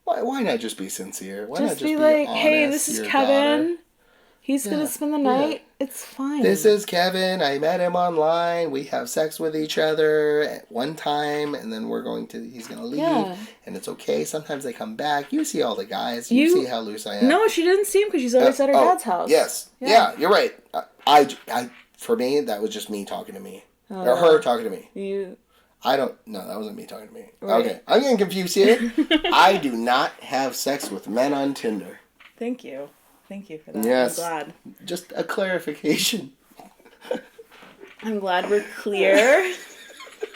Why not just be sincere? Why just not just be be like, honest, hey, this is Kevin. Daughter. He's gonna spend the night. It's fine. This is Kevin. I met him online. We have sex with each other at one time, and then he's gonna leave, and it's okay. Sometimes they come back. You see all the guys. You see how loose I am. No, she didn't see him because she's always at her dad's house. Yes. Yeah, you're right. I for me, that was just me talking to me. Or her talking to me. No, that wasn't me talking to me. Right. Okay, I'm getting confused here. I do not have sex with men on Tinder. Thank you for that. Yes. I'm glad. Just a clarification. I'm glad we're clear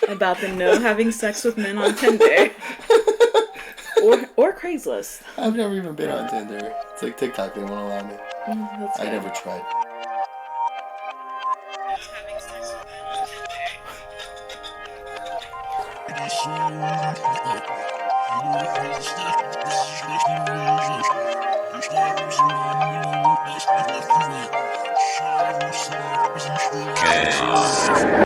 about the no having sex with men on Tinder. or Craigslist. I've never even been on Tinder. It's like TikTok, they won't allow me. That's I good. never tried. Chaos.